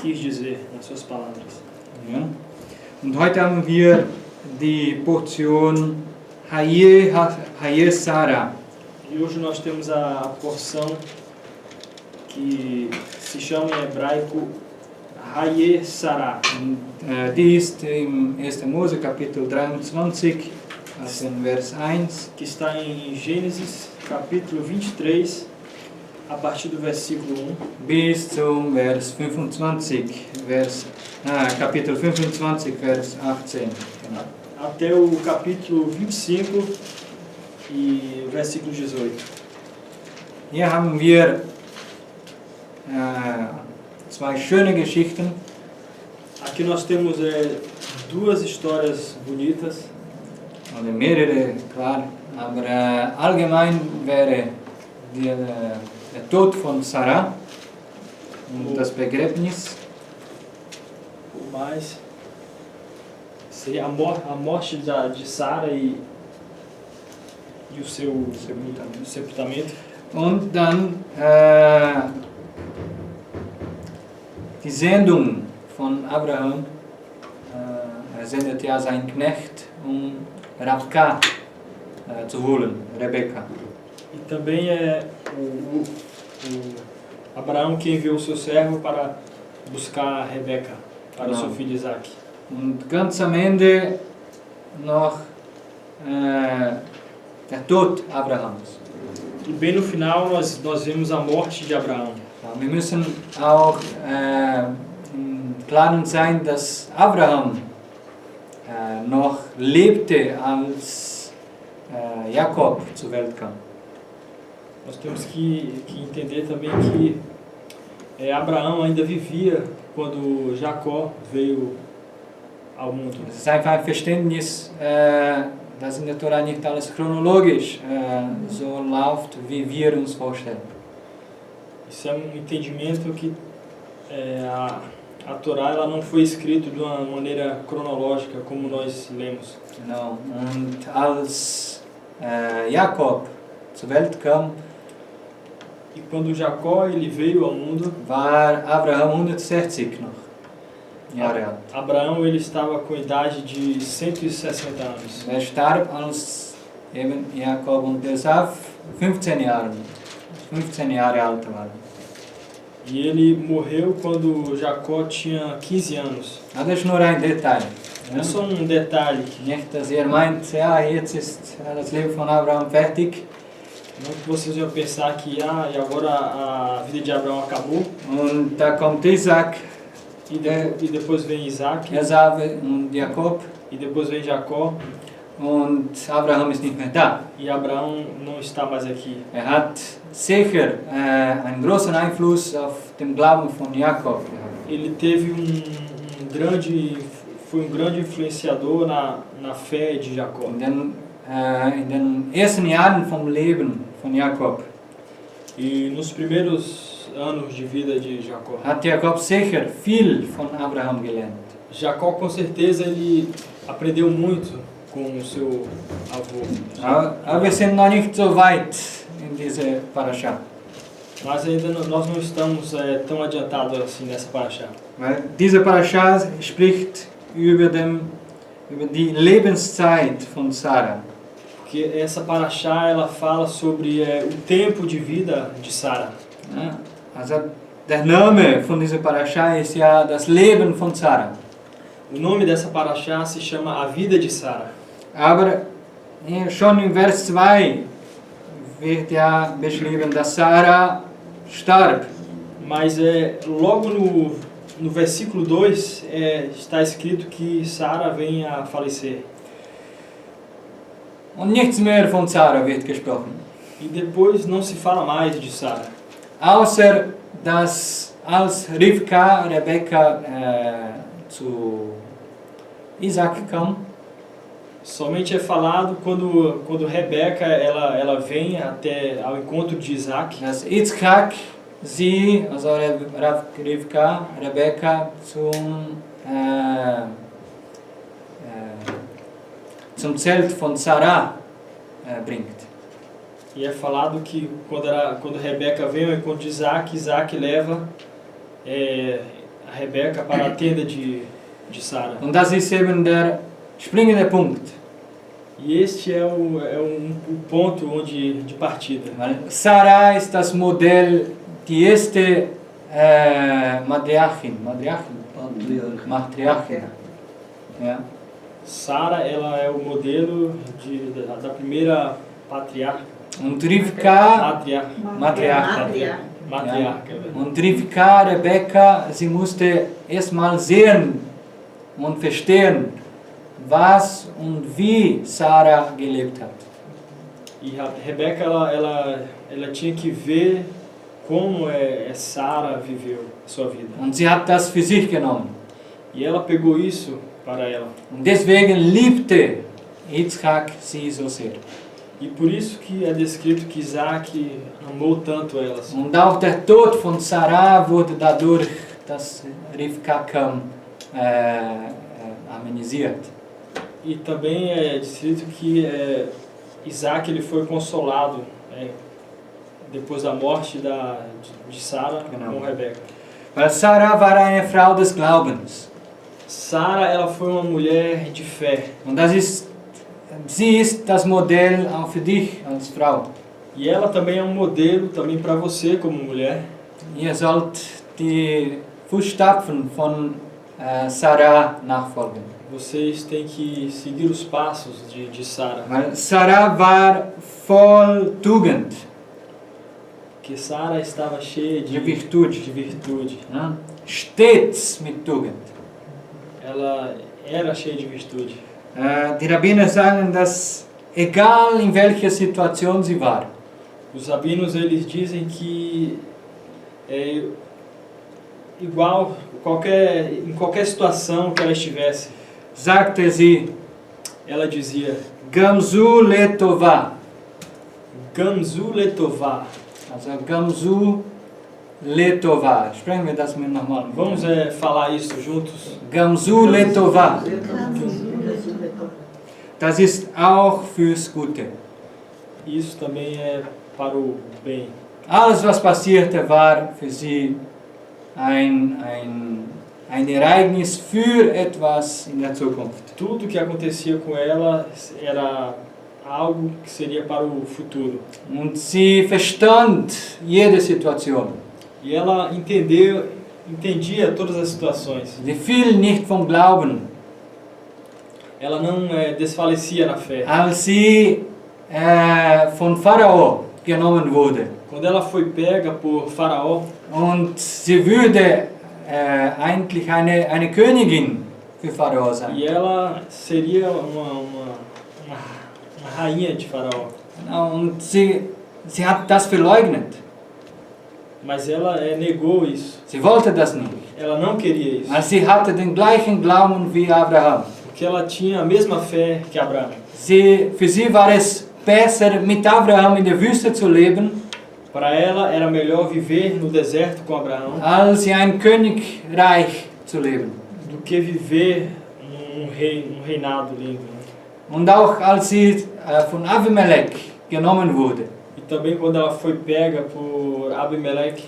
quis dizer nas suas palavras. Ja. Und heute haben wir die Portion Haye Sarah. E hoje nós temos a porção que se chama em hebraico Haye Sarah. Die ist im 1. Mose Kapitel 23, also in Vers 1. Que está em Gênesis capítulo 23, a partir do versículo 1. Bis zum Vers 25, Kapitel 25, Vers 18. Genau. Até o capítulo 25 e versículo 18. Hier haben wir zwei schöne Geschichten. Aqui nós temos duas histórias bonitas, Oder mehrere, klar. Aber allgemein wäre der Tod von Sarah und das Begräbnis. mas seria a morte de Sara e o seu sepultamento. Und dann die Sendung von Abraham. Sendet ja seinen Knecht, Rabka zu holen, Rebecca. E também o Abraão que enviou o seu servo para buscar Rebeca, para o seu filho Isaac. Und ganz am Ende noch der Tod Abrahams. E bem no final nós vemos a morte de Abraão. Ja, wir müssen auch im Klaren sein, dass Abraham noch lebte, als Jakob zur Welt kam. Nós temos que entender também que Abraão ainda vivia quando Jacó veio ao mundo. Es ist einfach ein Verständnis, dass in der Tora nicht alles chronologisch so läuft, wie wir uns vorstellen. Isso é entendimento que a Torá ela não foi escrita de uma maneira cronológica como nós lemos. Genau. Und als Jakob zur Welt kam, E quando Jacó ele veio ao mundo, war Abraham 160 noch Jahre alt. Abraão ele estava com a idade de 160 anos. Er starb, als eben Jakob und Esau 15 Jahre alt waren. E ele morreu quando Jacó tinha 15 anos. Das ist nur ein Detail. É só detalhe. Nicht, dass ihr meint, ja, jetzt ist das Leben von Abraham fertig. Não que vocês iam pensar que e agora a vida de Abraão acabou. Und da kommt Isaac, E depois vem Isaac. Esau und Jakob. E depois vem Jacó. Und Abraham ist nicht mehr da. E Abraão não está mais aqui. Hat sicher einen großen Einfluss auf den Glauben von Jakob gehabt. Ele teve foi um grande influenciador na fé de Jacó. In den ersten Jahren vom Leben von Jakob E nos primeiros anos de vida de Jacó. hat Jakob sicher viel von Abraham gelernt. Jacó com certeza ele aprendeu muito com o seu avô. Aber wir sind noch nicht so weit in diese Parasha. Mas ainda nós não estamos tão adiantados assim nessa paraxá. Weil diese Parasha spricht über die Lebenszeit von Sarah. Porque essa paraxá ela fala sobre o tempo de vida de Sara. Ja, also der Name von dieser Parasha ist ja das Leben von Sarah. O nome dessa paraxá se chama A Vida de Sara. Aber schon in Vers 2 wird ja beschrieben, dass Sarah starb. Mas logo no versículo 2 está escrito que Sara vem a falecer. Und nichts mehr von Sarah wird gesprochen. E depois não se fala mais de Sara. Außer dass als Rebecca zu Isaac kam, Somente é falado quando Rebeca ela vem até ao encontro de Isaac. dass Itzchak sie, also Rebecca zum Zelt von Sarah bringt. E é falado que quando Rebeca vem ao encontro de Isaac, Isaac leva a Rebeca para a tenda de Sara. Und das ist eben der springende Punkt. E este é o ponto de partida. Weil Sarah ist das Modell, die erste Matriarchin. Ja. Sara, ela é o modelo da primeira patriarca. Und Rivka, Matriarca. ja. Und Rivka, Rebecca, sie musste erstmal sehen und verstehen, was und wie Sarah gelebt hat. E a Rebeca, ela tinha que ver como Sara viveu a sua vida. Und sie hat das für sich genommen. E ela pegou isso para ela. Und deswegen liebte Yitzchak sie so sehr. E por isso que é descrito que Isaac amou tanto ela. Und auch der Tod von Sarah wurde dadurch, dass Rivka kam, amenisiert. E também é descrito que Isaac ele foi consolado depois da morte de Sara com Rebeca. Weil Sarah war eine Frau des Glaubens. Sara, ela foi uma mulher de fé. Und sie ist das Modell auch für dich als Frau. E ela também é um modelo também para você como mulher. Ihr sollt die Fußstapfen von Sarah nachfolgen. Vocês têm que seguir os passos de Sara. Weil Sarah war voll Tugend, Porque Sara estava cheia de virtude. de virtude. Ja? Stets mit Tugend. Ela era cheia de virtude. Die Rabbiner sagen, dass egal in welcher Situation sie war, Os rabinos eles dizem que igual em qualquer situação que ela estivesse, sagte sie, ela dizia Gamzu letová. Gamzu letová. Also Gamzu letová. Sprechen wir das mit nochmal. Vamos falar isso juntos? Gamzu letová. Das ist auch fürs Gute. Isso também é para o bem. Alles, was passierte, war für sie ein Ereignis für etwas in der Zukunft. Tudo que acontecia com ela era algo que seria para o futuro. Und sie verstand jede Situation. E ela entendia todas as situações. Sie fiel nicht vom Glauben, Ela não desfalecia na fé. als sie von Pharao genommen wurde. Quando ela foi pega por Faraó, Und sie würde eigentlich eine Königin für Pharao sein. e ela seria uma rainha de Faraó. Und sie hat das verleugnet. Mas ela negou isso. Sie wollte das nicht. Ela não queria isso. Weil sie hatte den gleichen Glauben wie Abraham. Porque ela tinha a mesma fé que Abraão. Für sie war es besser, mit Abraham in der Wüste zu leben, Para ela era melhor viver no deserto com Abraão als in ein Königreich zu leben. do que viver num reinado lindo. Né? Und auch als sie von Abimelech genommen wurde, E também quando ela foi pega por Abimeleque,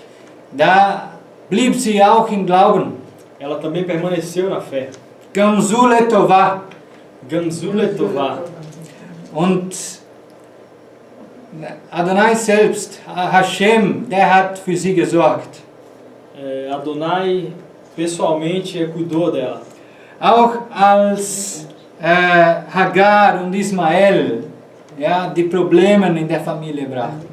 da blieb sie auch im Glauben. ela também permaneceu na fé. Gamzu letová. Gamzu letová. Und Adonai selbst, Hashem, der hat für sie gesorgt. Adonai pessoalmente cuidou dela. Auch als Hagar und Ismael, ja, die Probleme in der Familie brachten.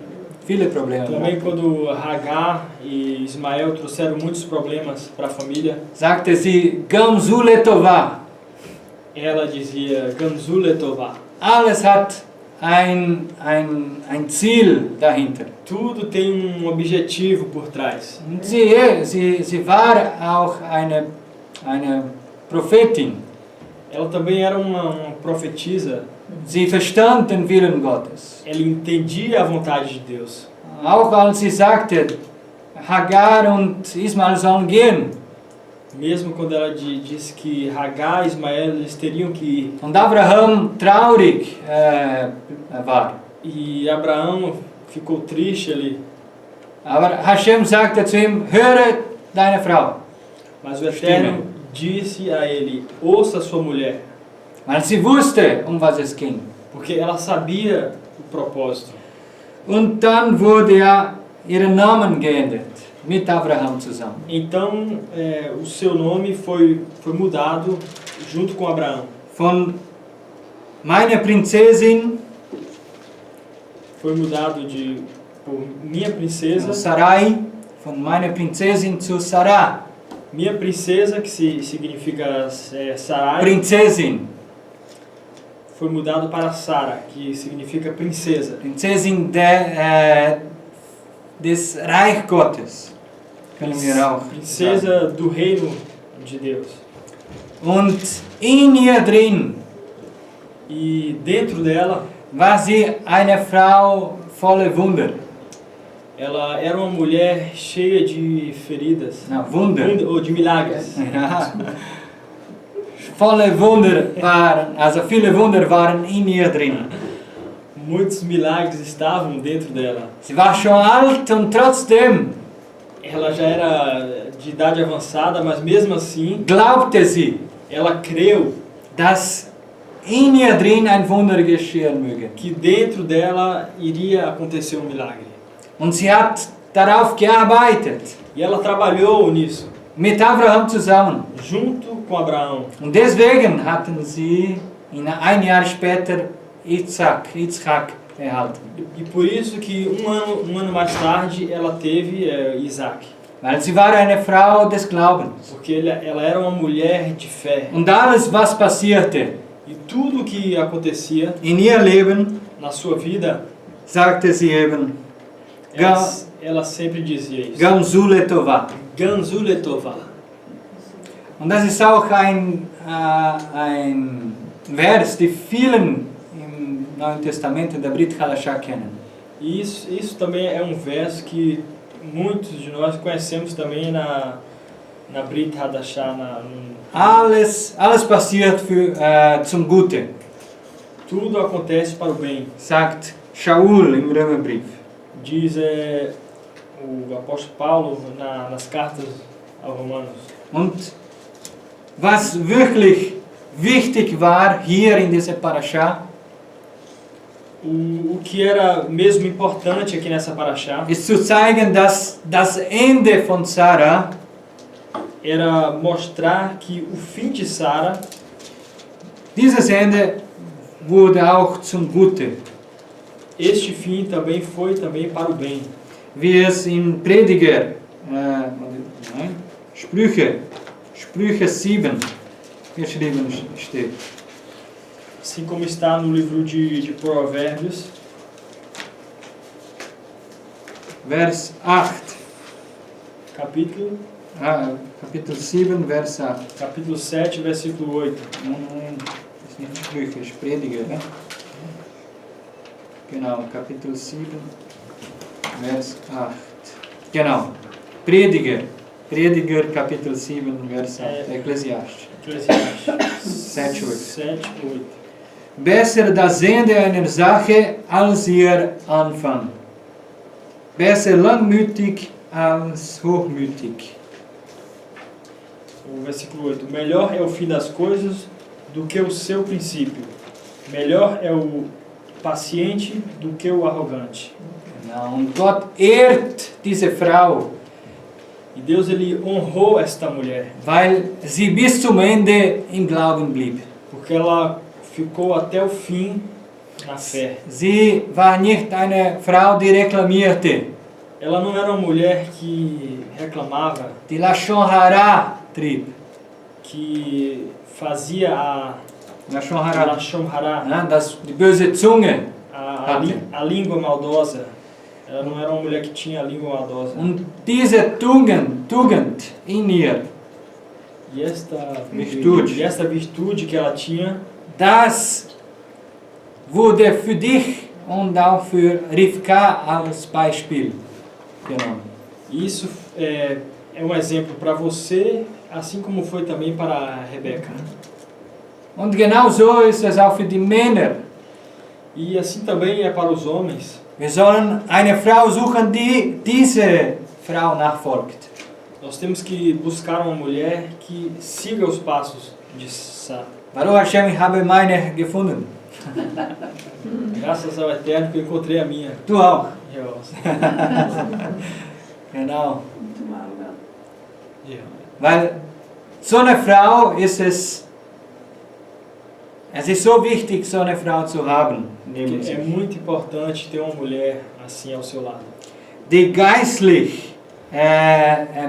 Viele Probleme. Também quando Hagar e Ismael trouxeram muitos problemas para a família, Sagte sie, Gamzu letová. ela dizia Gamzu letová. Alles hat ein Ziel dahinter. Tudo tem objetivo por trás. Und sie war auch eine Prophetin. Ela também era uma profetisa. Sie verstand den Willen Gottes. Ela entendia a vontade de Deus. Auch als sie sagte, Hagar und Ismael sollen gehen. Mesmo quando ela disse que Hagar e Ismael eles teriam que ir. Und Abraham traurig war. E Abraão ficou triste ali. Aber Hashem sagte zu ihm, höre deine Frau. Mas o Eterno disse a ele: ouça sua mulher, Weil sie wusste, was es ging. porque ela sabia o propósito. Und dann wurde ja ihr Namen geändert, mit Abraham zusammen. Então o seu nome foi mudado junto com Abraão. Von meiner Prinzessin Foi mudado por minha princesa, Sarai, von meiner Prinzessin zu Sarah. minha princesa, que significa Sarai, Prinzessin, foi mudado para Sara, que significa princesa. Prinzessin des Reich Gottes. Können wir auch sagen. Princesa do reino de Deus. Und in ihr drin E dentro dela, war sie eine Frau voller Wunder. ela era uma mulher cheia de feridas, Na, Wunder. ou de milagres. Ja. Volle Wunder waren, also viele Wunder waren in ihr drin. Muitos milagres estavam dentro dela. Sie war schon alt und trotzdem Ela já era de idade avançada, mas mesmo assim, glaubte sie, ela creu dass in ihr drin ein Wunder geschehen möge. que dentro dela iria acontecer um milagre. Und sie hat darauf gearbeitet, E ela trabalhou nisso, mit Abraham zusammen. junto com Abraão. Und deswegen hatten sie ein Jahr später Isaac erhalten. E por isso que um ano mais tarde ela teve Isaac. Weil sie war eine Frau des Glaubens. Porque ela era uma mulher de fé. Und alles, was passierte E tudo que acontecia in ihr Leben, na sua vida, sagte sie eben, ela sempre dizia isso. Gamzu Letova. Ganzu Letova. Und das ist auch ein Vers, die vielen im Neuen Testament in der Brit Hadashah kennen. E isso também é um verso que muitos de nós conhecemos também na Brit Hadashah. Alles passiert zum Gute, Tudo acontece para o bem. sagt Shaul im Römerbrief. Diz o apóstolo Paulo nas cartas aos Romanos. Und was wirklich wichtig war hier in dieser Parasha, O que era mesmo importante aqui nessa paraxá ist zu zeigen, dass das Ende von Sarah era mostrar que o fim de Sara, dieses Ende wurde auch zum Gute, este fim também foi também para o bem. wie es in Prediger, Sprüche 7 geschrieben steht. Assim como está no livro de Provérbios, Vers 8, capítulo 7, Vers 8. capítulo 7, versículo 8. Nein, das ist nicht Sprüche, ist Prediger. Ne? Genau, Kapitel 7, Vers 8. Genau, Prediger, Kapitel 7, Vers 8, Ekklesiastes. Eclesiastes 7, 8. 7, 8. Besser das Ende einer Sache als ihr Anfang. Besser langmütig als hochmütig. O versículo 8. Melhor é o fim das coisas do que o seu princípio. Melhor é o paciente do que o arrogante. Genau, und Gott ehrt diese Frau, E Deus ele honrou esta mulher, weil sie bis zum Ende im Glauben blieb. porque ela ficou até o fim na fé. Sie war nicht eine Frau, die reklamierte, Ela não era uma mulher que reclamava, die Lashon Hara trieb. que fazia a Lashon Hara, Lashon Hara, die böse Zunge. a língua maldosa. Ela não era uma mulher que tinha a língua maldosa. Und diese Tugend in ihr, E esta Virtude. virtude que ela tinha, das wurde für dich und auch für Rivka als Beispiel genommen. isso é um exemplo para você, assim como foi também para a Rebeca. Und genau so ist es auch für die Männer. E assim também é para os homens. Wir sollen eine Frau suchen, die diese Frau nachfolgt. Nós temos que buscar uma mulher que siga os passos de Sara. Baruch Hashem, ich habe meine gefunden. Graças ao Eterno que eu encontrei a minha. Du auch. Eu- Genau. eu- Weil so eine Frau ist es ist so wichtig, so eine Frau zu haben. Neben É sich. muito importante ter uma mulher assim ao seu lado. Die geistlich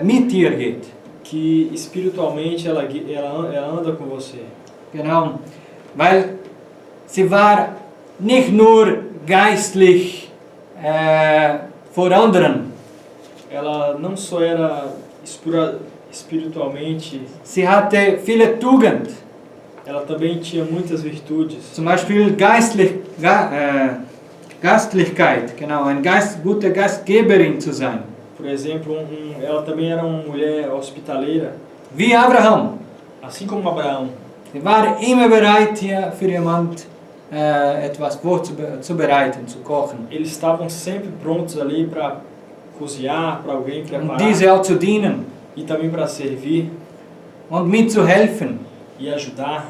mit dir geht. Que espiritualmente ela anda com você. Genau. Weil sie war nicht nur geistlich vor anderen. Ela não só era espiritualmente, Sie hatte viele Tugend. ela também tinha muitas virtudes. Zum Beispiel Gastlichkeit. Genau, eine gute Gastgeberin zu sein. Por exemplo, ela também era uma mulher hospitaleira, Wie Abraham. assim como Abraão. Sie war immer bereit, hier für jemand etwas vorzubereiten, zu kochen. Eles estavam sempre prontos ali para cozinhar, para alguém Und preparar diese auch zu dienen e também para servir und mitzuhelfen. e ajudar.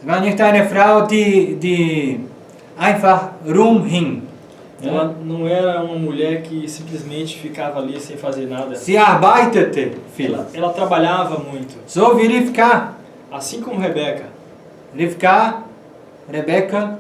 Sie war nicht eine Frau, die einfach rumhing. Ela não era uma mulher que simplesmente ficava ali sem fazer nada. Sie arbeitete viel. Ela trabalhava muito, So wie Rivka. assim como Rebeca. Rebecca,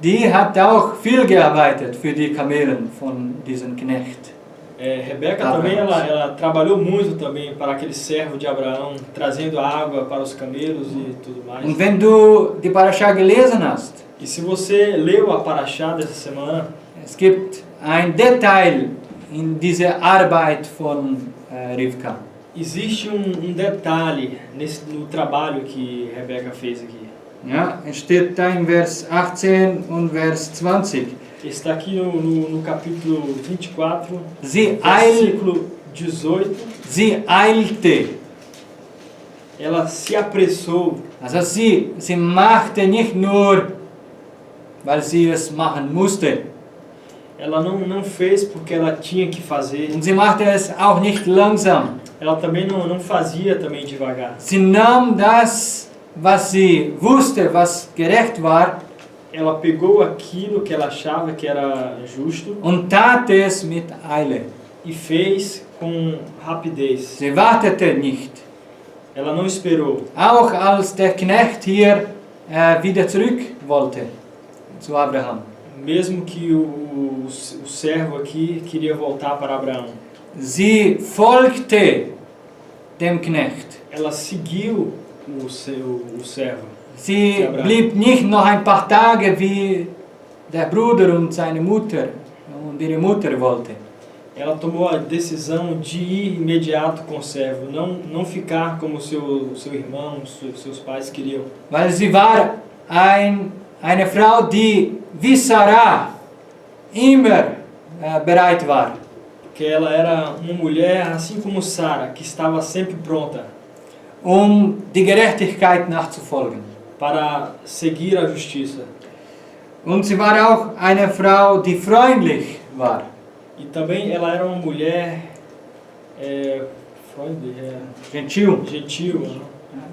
die hat auch viel gearbeitet für die Kamelen von diesem Knecht. Rebeca Abraão. também ela trabalhou muito também para aquele servo de Abraão, trazendo água para os camelos e tudo mais. Und wenn du die Parasha gelesen hast, E se você leu a Paraxá dessa semana, es gibt ein Detail in dieser Arbeit von Rivka. existe detalhe no trabalho que Rebeca fez aqui. Ja, es steht da in Vers 18 und Vers 20. Está aqui no capítulo 24, Sie versículo 18. sie eilte. Ela se apressou. Also sie machte nicht nur, weil sie es machen musste. Ela não fez porque ela tinha que fazer. Und sie machte es auch nicht langsam. Ela também não fazia também devagar. Sie nahm das, was sie wusste, was gerecht war, Ela pegou aquilo que ela achava que era justo und tat es mit Eile. e fez com rapidez. Sie wartete nicht. Ela não esperou. Auch als der Knecht hier wieder zurück wollte zu Abraham. Mesmo que o servo aqui queria voltar para Abraão. Sie folgte dem Knecht. Ela seguiu o servo. Sie Abraham. blieb nicht noch ein paar Tage, wie der Bruder und seine Mutter und ihre Mutter wollte. Ela tomou a decisão de ir imediato com o servo, não ficar como seu irmão, seus pais queriam. Weil sie war eine Frau, die wie Sarah immer bereit war. Porque ela era uma mulher assim como Sara, que estava sempre pronta Die Gerechtigkeit nachzufolgen. para seguir a justiça. Und sie war auch eine Frau, die freundlich war. E também ela era uma mulher gentil. Né?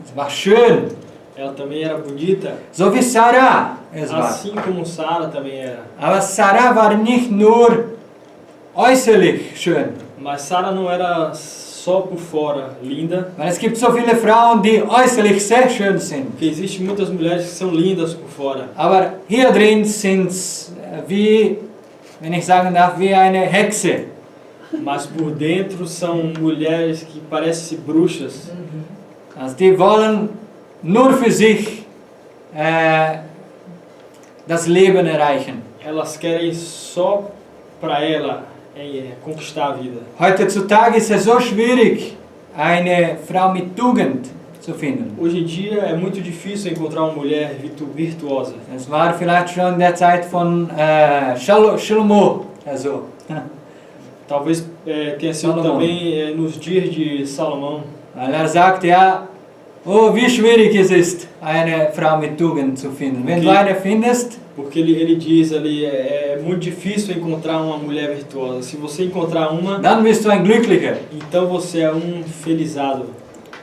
Sie war schön, Ela também era bonita, so wie Sarah es war. assim como Sara também era. Aber Sarah war nicht nur äußerlich schön. Mas Sara não era só por fora linda, Weil es gibt so viele Frauen, die äußerlich sehr schön sind. porque existem muitas mulheres que são lindas por fora. Aber hier drin sind wie, wenn ich sagen darf, wie eine Hexe. Mas por dentro são mulheres que parecem bruxas. Also die wollen nur für sich das Leben erreichen. Elas querem só para ela conquistar a vida. Heutzutage ist es so schwierig, eine Frau mit Tugend zu finden. Hoje em dia é muito difícil encontrar uma mulher virtuosa. Es war vielleicht schon in der Zeit von Shlomo, also. Talvez tenha sido Salomão. também nos dias de Salomão. Weil er sagt, ja, Oh, wie schwierig es ist, eine Frau mit Tugend zu finden. Wenn du eine findest, Porque ele diz ali, é muito difícil encontrar uma mulher virtuosa. Se você encontrar uma, dann bist du ein Glücklicher. então você é um felizado.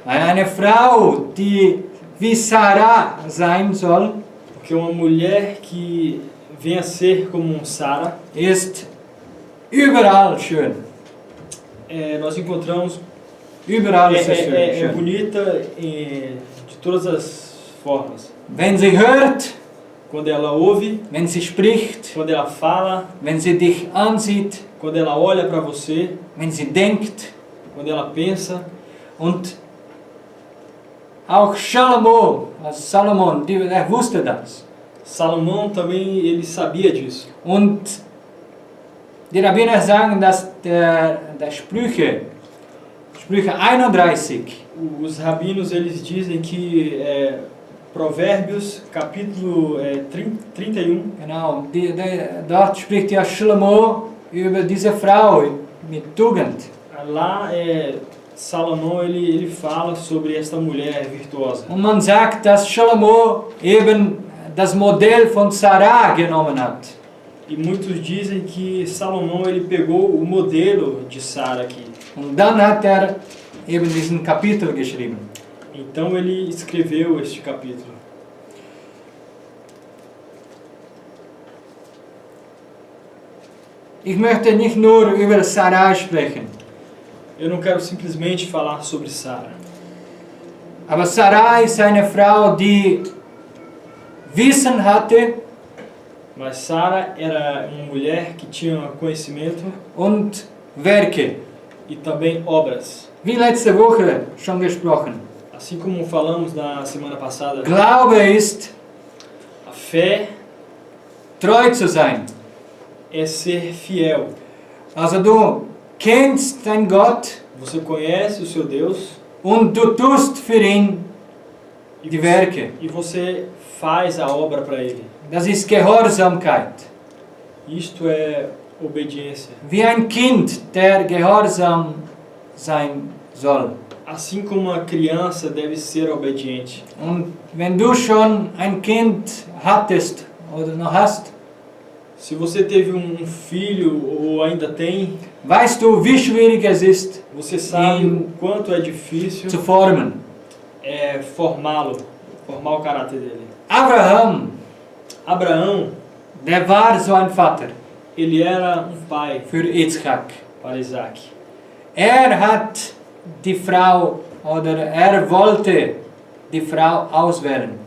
Eine Frau, die wie Sarah sein soll, Porque uma mulher que venha a ser como um Sara, ist überall schön. nós encontramos, Überall ist es é schön. bonita de todas as formas. Wenn sie hört, Quando ela ouve, wenn sie spricht, quando ela fala, wenn sie dich ansieht, quando ela olha para você, wenn sie denkt. quando ela pensa. Und auch Salomon, er wusste das. Salomão também ele sabia disso. Und die Rabbiner sagen, dass der Sprüche 31, Os rabinos eles dizem que Provérbios capítulo 31, genau, dort spricht ja Shlomo über diese Frau mit Tugend. lá Salomão ele fala sobre esta mulher virtuosa. Und man sagt, dass Shlomo eben das Modell von Sarah genommen hat. E muitos dizem que Salomão ele pegou o modelo de Sara aqui. Und dann hat er eben diesen Kapitel geschrieben. Então ele escreveu este capítulo. Ich möchte nicht nur über Sarah sprechen, Eu não quero simplesmente falar sobre Sara, aber Sarah ist eine Frau, die Wissen hatte mas Sara era uma mulher que tinha conhecimento und Werke. e também obras. Wie letzte Woche schon gesprochen. Assim como falamos na semana passada, Glaube ist, a fé treu zu sein. é ser fiel. Also du kennst deinen Gott Você conhece o seu Deus und du tust für ihn e die Werke. você faz a obra para Ele. Das ist Gehorsamkeit. Isto é obediência. Wie ein Kind, der gehorsam sein soll. Assim como uma criança deve ser obediente. Und wenn du schon ein Kind hattest oder noch hast, Se você teve um filho ou ainda tem, weißt du, wie schwierig es ist, você sabe o quanto é difícil zu formen. formar o caráter dele. Abraham, Abraão, der war so ein Vater ele era um pai für Isaac. para Isaac. Er hat die Frau, oder er wollte die Frau auswählen.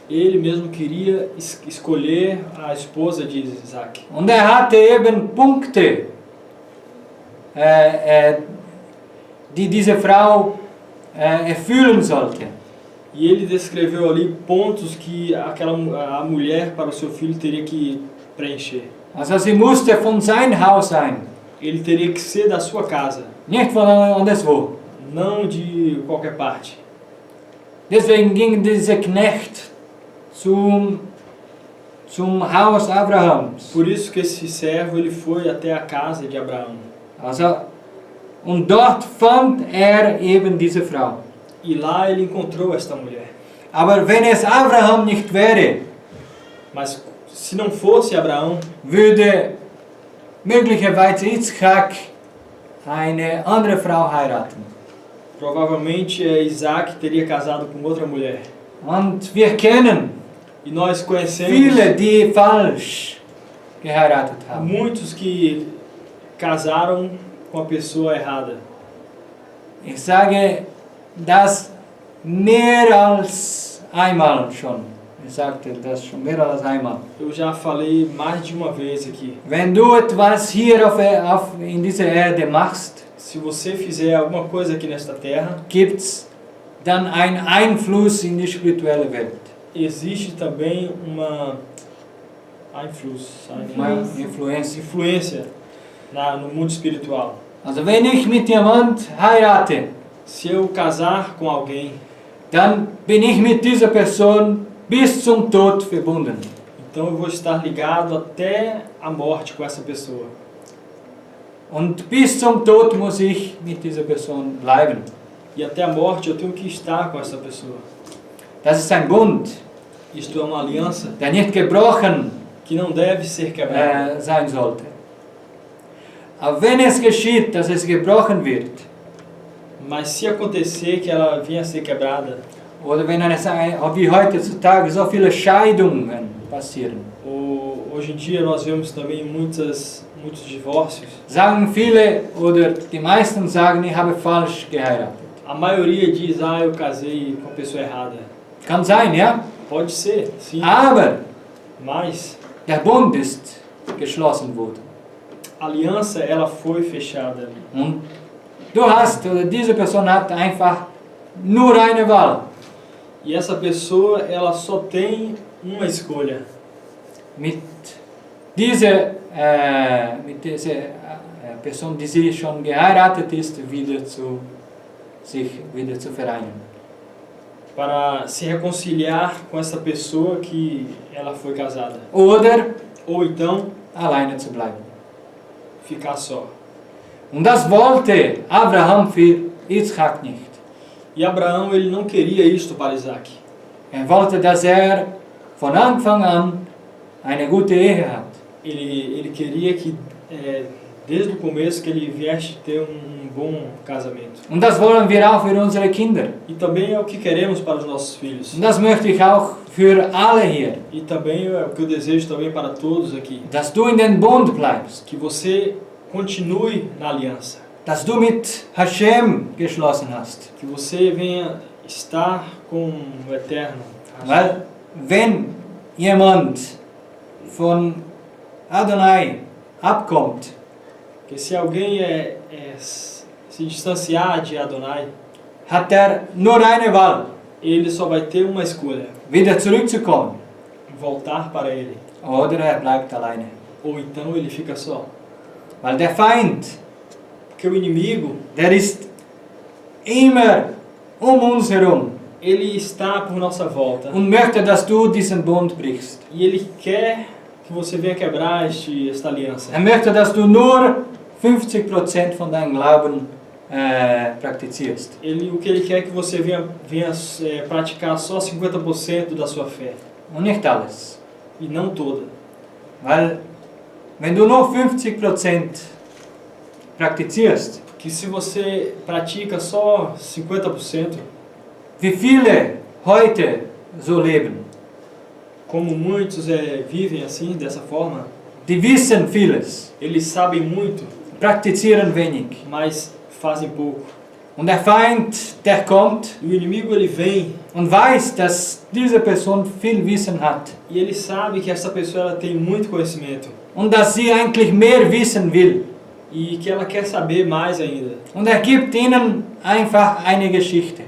Ele mesmo queria escolher a esposa de Isaac. Und er hatte eben Punkte, die diese Frau erfüllen sollte. E ele descreveu ali pontos que a mulher para o seu filho teria que preencher. Also sie musste von sein Haus sein, Ele teria que ser da sua casa, nicht von anderswo. não de qualquer parte. Deswegen ging dieser Knecht zum Haus Abrahams. Por isso que esse servo ele foi até a casa de Abraão. Also, und dort fand er eben diese Frau. E lá ele encontrou esta mulher. Aber wenn es Abraham nicht wäre, Mas se não fosse Abraão, würde möglicherweise Isaac eine andere Frau heiraten. provavelmente Isaac teria casado com outra mulher. Und wir kennen E nós conhecemos viele, die falsch geheiratet haben. muitos que casaram com a pessoa errada. Ich sage das mehr als einmal schon. Ich sagte das schon mehr als einmal. Eu já falei mais de uma vez aqui. Wenn du etwas hier in dieser Erde machst, Se você fizer alguma coisa aqui nesta terra, gibt's dann einen Einfluss in die spirituelle Welt. existe também uma influência no mundo espiritual. Also wenn ich mit jemand heirate, Se eu casar com alguém, dann bin ich mit dieser Person bis zum Tod verbunden. então eu vou estar ligado até a morte com essa pessoa. Und bis zum Tod muss ich mit dieser Person bleiben. E até a morte eu tenho que estar com essa pessoa. Das ist ein Bund, Isto é uma aliança der nicht gebrochen que não deve ser quebrada. sein sollte. Aber wenn es geschieht, dass es gebrochen wird, Mas se acontecer que ela venha a ser quebrada, oder wenn wie heutzutage so viele Scheidungen passieren, hoje em dia nós vemos também muitos divórcios. sagen viele oder die meisten sagen, ich habe falsch geheiratet. A maioria diz, eu casei com a pessoa errada. Kann sein, ja? Pode ser, sim. Aber Mas der Bund ist geschlossen worden. a aliança, ela foi fechada. Und du hast, oder diese Person hat einfach nur eine Wahl. E essa pessoa, ela só tem uma escolha. Mit dieser Person, die sie schon geheiratet ist, sich wieder zu vereinen. Para se reconciliar com essa pessoa que ela foi casada. Oder Ou então, alleine zu bleiben. ficar só. Und das wollte Abraham für Isaac nicht. E Abraão, ele não queria isto para Isaac. Wollte, dass von Anfang an eine gute Ehe hat. Ele queria que, desde o começo, que ele viesse ter um bom casamento. Und das wollen wir auch für unsere Kinder. E também é o que queremos para os nossos filhos. Und das möchte ich auch für alle hier. E também é o que eu desejo também para todos aqui. Dass du in den Bund bleibst. Que você continue na aliança. Dass du mit Hashem geschlossen hast. Que você venha estar com o Eterno. Weil wenn jemand von Adonai abkommt, que se alguém se distanciar de Adonai, hat nur eine Wahl, ele só vai ter uma escolha: wieder zurückzukommen, voltar para ele, oder bleibt alleine. ou então ele fica só. Weil der Feind, porque o inimigo, der ist immer uns herum. Ele está por nossa volta. Und möchte, dass du diesen Bund brichst. E ele quer que você venha quebrar esta aliança. Möchte, dass du nur 50% von deinem Glauben praktizierst. O que ele quer é que você venha praticar só 50% da sua fé. Und nicht alles. E não toda. Weil, wenn du nur 50% praktizierst, porque se você pratica só 50%, wie viele heute so leben, como muitos vivem assim, dessa forma, die wissen vieles, eles sabem muito, praktizieren wenig, mas fazem pouco. Und der Feind, der kommt, e o inimigo, ele vem, und weiß, dass diese Person viel Wissen hat, e ele sabe que essa pessoa ela tem muito conhecimento, und dass sie eigentlich mehr wissen will, e que ela quer saber mais ainda. Und gibt ihnen einfach eine Geschichte.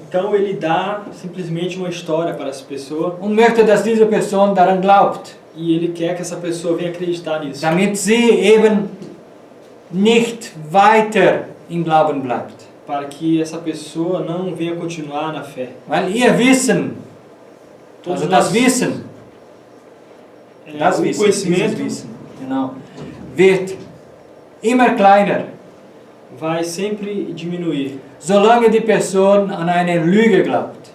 Então ele dá simplesmente uma história para essa pessoa. Und möchte, dass diese Person daran glaubt. E ele quer que essa pessoa venha acreditar nisso. Damit sie eben nicht weiter im Glauben bleibt. Para que essa pessoa não venha continuar na fé. Weil ihr Wissen, also das Wissen, das Wissen, conhecimento, Wissen, genau, wird immer kleiner. Vai sempre diminuir. Solange die Person an eine Lüge glaubt.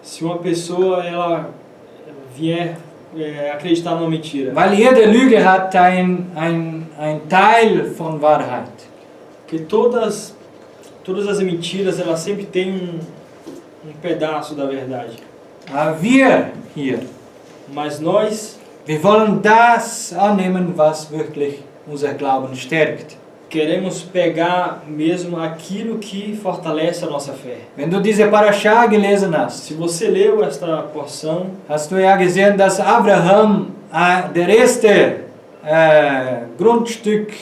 Se uma pessoa ela vier acreditar numa mentira. Weil jede Lüge hat ein Teil von Wahrheit. Porque todas as mentiras elas sempre têm um pedaço da verdade. Wir hier, mas nós, wir wollen das annehmen, was wirklich unser Glauben stärkt. Queremos pegar mesmo aquilo que fortalece a nossa fé. Wenn du diese Parasha gelesen hast, se você leu esta porção, hast du ja gesehen, dass Abraham der erste Grundstück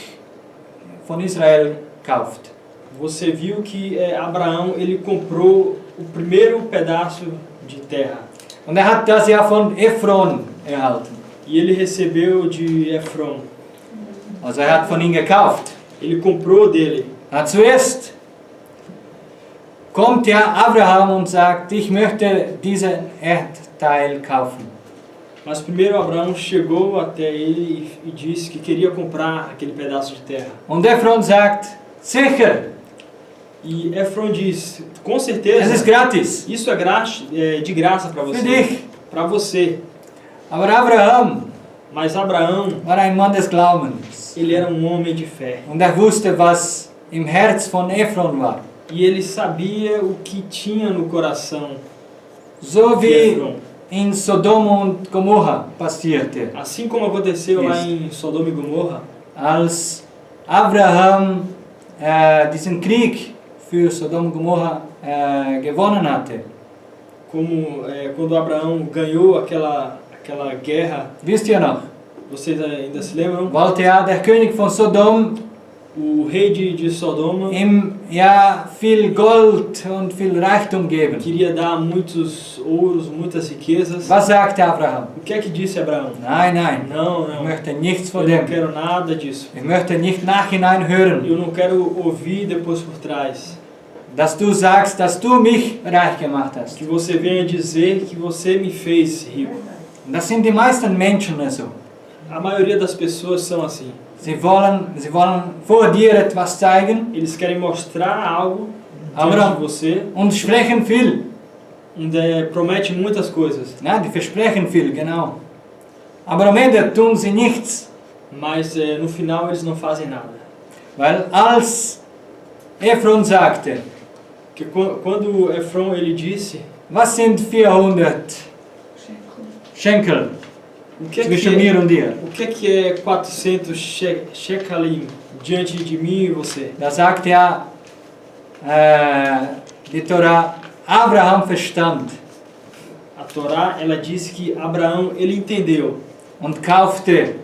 von Israel kauft. Você viu que Abraão ele comprou o primeiro pedaço de terra. Und hat das ja von Ephron erhalten. E ele recebeu de Efron. Also hat von ihm gekauft. Ele comprou dele. Zuerst kommt ja Abraham und sagt, ich möchte diesen Erdteil kaufen. Mas primeiro Abraão chegou até ele e disse que queria comprar aquele pedaço de terra. Und Ephron sagt, sicher. E Efron diz, com Es ist certeza, gratis. isso é de graça para Für você. dich. Para você. Aber Abraham Mas Abraão, war ein Mann des Glaubens. ele era um homem de fé. Und wusste, was im Herz von Ephron war. E ele sabia o que tinha no coração So de wie Efron. in Sodom und Gomorra passierte. Assim como aconteceu lá Isso. em Sodoma e Gomorra, Als Abraham diesen Krieg für Sodom und Gomorra gewonnen hatte. como quando Abraão ganhou aquela guerra, Wisst ihr noch? vocês ainda se lembram? Wollte der König von Sodom O rei de Sodoma ihm viel Gold und viel Reichtum geben. queria dar muitos ouros, muitas riquezas. Was sagte Abraham? O que é que disse Abraão? Nein, nein, Não, ich não. möchte nichts Eu von não dem. quero nada disso. Ich möchte nicht nachhinein hören, Eu não quero ouvir depois por trás. dass du sagst, dass du mich reich gemacht hast. Que você venha dizer que você me fez rico. Das sind die meisten Menschen so. A maioria das pessoas são assim. Sie wollen vor dir etwas zeigen Eles querem mostrar algo Aber diante de você und sprechen viel. und promete muitas coisas. Ja, die versprechen viel, genau. Aber am Ende tun sie nichts. Mas no final eles não fazem nada. Weil als Ephron sagte, Porque quando Efron ele disse, was sind 400 Schenkel o que zwischen mir und dir? o que é 400 shekalim diante de mim e você? Da sagt die Torah, Abraham verstand A Torá ela diz que Abraão ele entendeu, und kaufte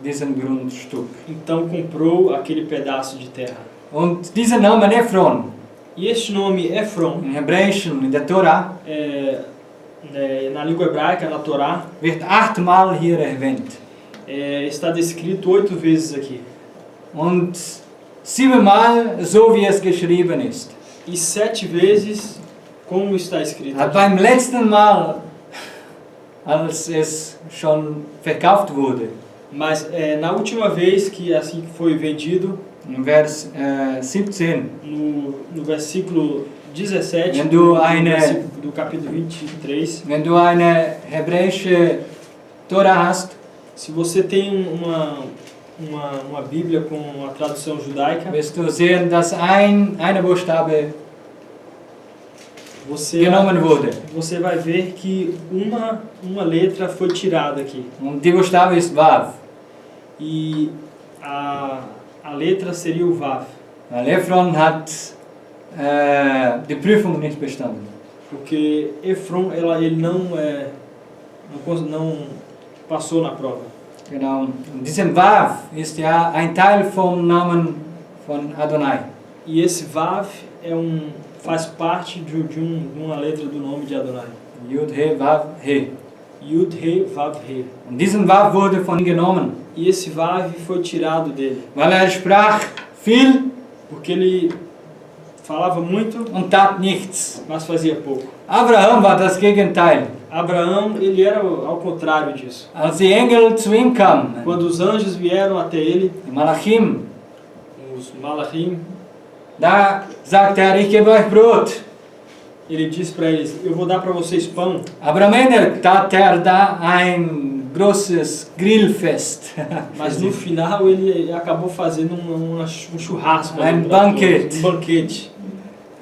diesen Grundstück. então comprou aquele pedaço de terra. Und dieser Name Ephron, E este nome Efron, im Hebräischen, in der Torah, na língua hebraica, na Torá, wird 8-mal hier erwähnt. está descrito 8 vezes aqui. Und 7-mal so, wie es geschrieben ist. E 7 vezes como está escrito aqui. Beim letzten Mal, als es schon verkauft wurde, Mas na última vez que assim foi vendido, im Vers 17, no versículo 17 Wenn du do capítulo 23, wenn du eine hebräische Torah hast, se você tem uma Bíblia com a tradução judaica, wirst du sehen, dass ein Buchstabe genommen wurde. você vai ver que uma letra foi tirada aqui. Und die Buchstabe ist Vav. E a letra seria o Vav, Weil Ephron hat die Prüfung nicht bestanden. porque Efron ele não passou na prova. Genau. Und diesen Vav ist ein Teil vom Namen von Adonai. E esse Vav faz parte de uma letra do nome de Adonai. Yud, He, Vav, He. Yud, He, Vav, He. Und diesen Vav wurde von ihm genommen, E esse Vav foi tirado dele, weil sprach viel porque ele falava muito, und tat nichts. mas fazia pouco. Abraham war das Gegenteil. Abraão, ele era ao contrário disso. Als die Engel zu ihm kamen, Quando os anjos vieram até ele, die Malachim, os Malachim, da sagte ich gebe euch Brot. ele disse para eles, eu vou dar para vocês pão. Aber am Ende tat da ein großes Grillfest. Mas no final ele acabou fazendo um churrasco. Ein ali pra banquete. todos, um banquete.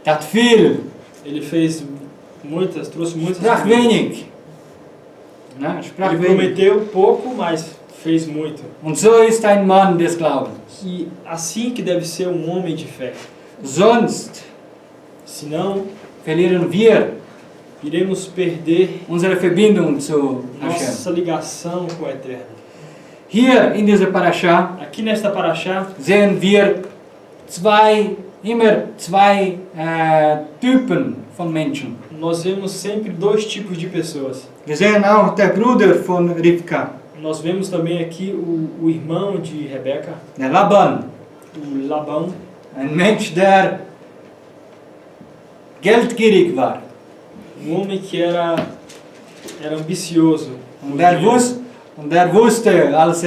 Tat viel, Ele fez trouxe muitas sprach comidas. wenig. Na, sprach Ele wenig. prometeu pouco, mas fez muito. Und so ist ein Mann des Glaubens. E assim que deve ser um homem de fé. Sonst Senão, verlieren wir iremos perder unsere Verbindung zu Hashem. nossa ligação com o Eterno. Hier in dieser Parasha Aqui nesta paraxá, sehen wir immer zwei Typen von Menschen. nós vemos sempre 2 tipos de pessoas. Wir sehen auch der Bruder von Rivka, Nós vemos também aqui o irmão de Rebeca, der Laban, o Labão, ein Mensch, der geldgierig war. homem que era ambicioso. Und er wusste, als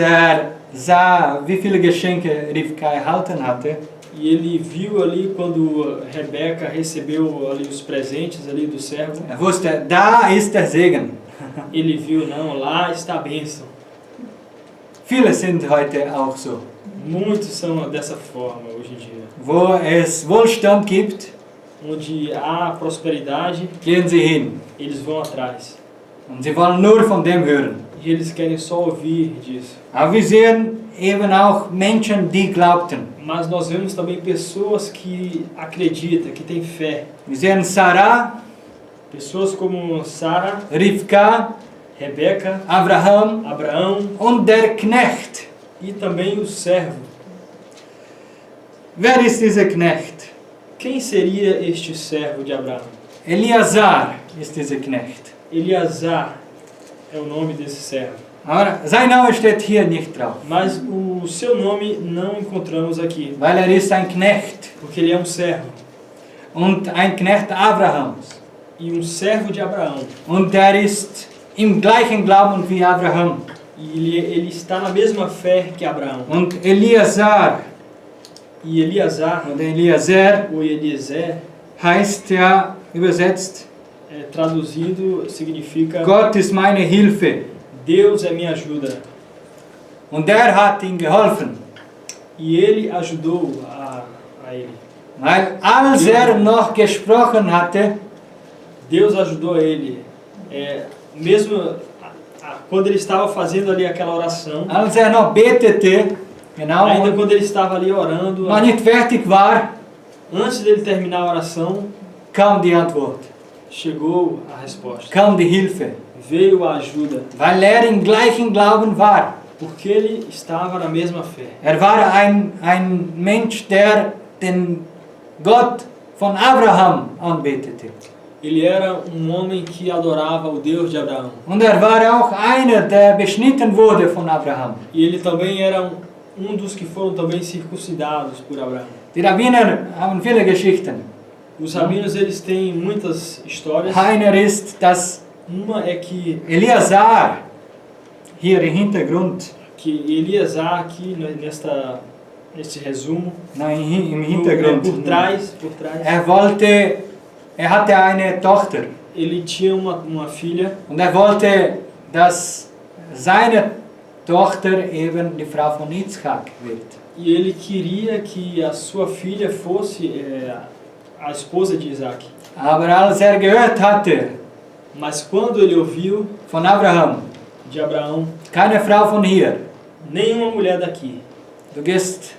sah, wie viele Geschenke Rivka erhalten hatte, E ele viu ali quando Rebeca recebeu ali os presentes ali do servo. Er wusste, da ist der Segen. Ele viu, não, lá está a bênção. Viele sind heute auch so. Muitos são dessa forma hoje em dia. Wo es Wohlstand gibt, Onde há prosperidade, gehen sie hin. eles vão atrás. Und sie wollen nur von dem hören. E eles querem só ouvir disso. Aber wir sehen eben auch Menschen, die glaubten. Mas nós vemos também pessoas que acreditam, que têm fé. Wir sehen Sarah, Pessoas como Sara, Rivka, Rebeca, Abraham Abraão und der Knecht. e também o servo. Wer ist dieser Knecht? Quem seria este servo de Abraão? Eleazar ist dieser Knecht. Eleazar é o nome desse servo. Aber sein Name steht hier nicht drauf, Mas o seu nome não encontramos aqui, weil er ist ein Knecht porque ele é um servo. und ein Knecht Abrahams. E um servo de Abraão. Und der ist im gleichen Glauben wie Abraham. E ele está na mesma fé que Abraão. Und Eleazar E Eleazar, oder Eliezer ou Eliezer, heißt ja übersetzt, traduzido significa Gott ist meine Hilfe. Deus é minha ajuda. Und er hat ihm geholfen. E ele ajudou a ele. Weil als er noch gesprochen hatte, Deus ajudou ele. Mesmo quando ele estava fazendo ali aquela oração, als er noch betete, genau, ainda und quando ele estava ali orando, noch nicht fertig war, antes dele terminar a oração, kam die Antwort, chegou a resposta. kam die Hilfe. Veio a ajuda, Weil er im gleichen Glauben war. porque ele estava na mesma fé. Er war ein Mensch, der den Gott von Abraham anbetete. Ele era um homem que adorava o Deus de Abraão. Und er war auch einer, der beschnitten wurde von Abraham. E ele também era um dos que foram também circuncidados por Abraão. Die Rabbiner haben viele Geschichten. Os rabinos, eles têm muitas histórias. Einer ist, dass Uma é que Eleazar, hier im Hintergrund, Eleazar aqui neste resumo, nein, im Hintergrund, por trás, er hatte eine Tochter ele tinha uma filha und er wollte, dass seine Tochter eben die Frau von Yitzchak wird. e ele queria que a sua filha fosse a esposa de Isaac. Aber als er gehört hatte Mas quando ele ouviu von Abraham, de Abraão, keine Frau von hier, nenhuma mulher daqui, du gehst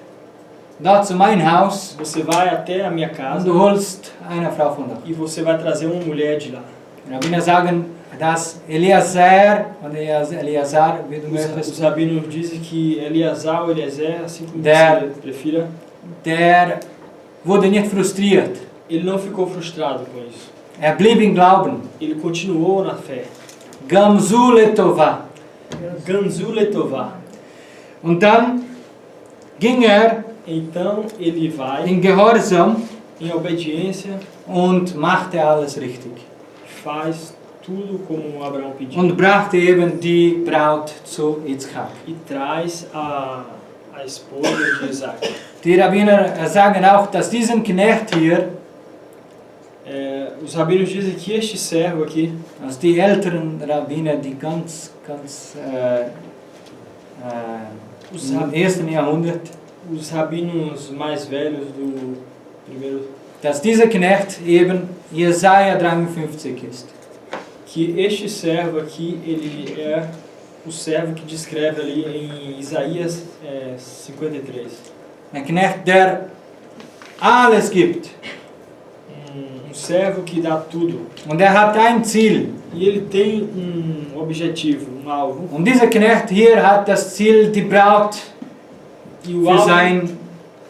dort zu mein Haus você vai até a minha und casa du holst eine Frau von dort. e você vai trazer uma mulher de lá. Die Rabbiner sagen, dass Eleazar, wie du Os möchtest, rabinos dizem que Eleazar ou Eliezer, assim como Der- você prefira, der wurde nicht frustriert. ele não ficou frustrado com isso. Er blieb im Glauben. Ele continuou na fé. Gamzu letova. Ganzu letová. Und dann ging er Então ele vai in Gehorsam em obediência, und machte alles richtig. faz tudo como Abraão pediu Und brachte eben die Braut zu Yitzchak. e traz a esposa de Isaac. Die Rabbiner sagen auch, dass diesen Knecht hier, Os rabinos dizem que este servo aqui, also die älteren Rabbiner, die ganz im ersten Jahrhundert, os rabinos mais velhos do primeiro, dass dieser Knecht eben Jesaja 53 ist. que este servo aqui, ele é o servo que descreve ali em Isaías 53. Ein Knecht, der alles gibt. Um servo que dá tudo. Und er hat ein Ziel. E ele tem um objetivo, um alvo. Und dieser Knecht hier hat das Ziel, die Braut E o alvo,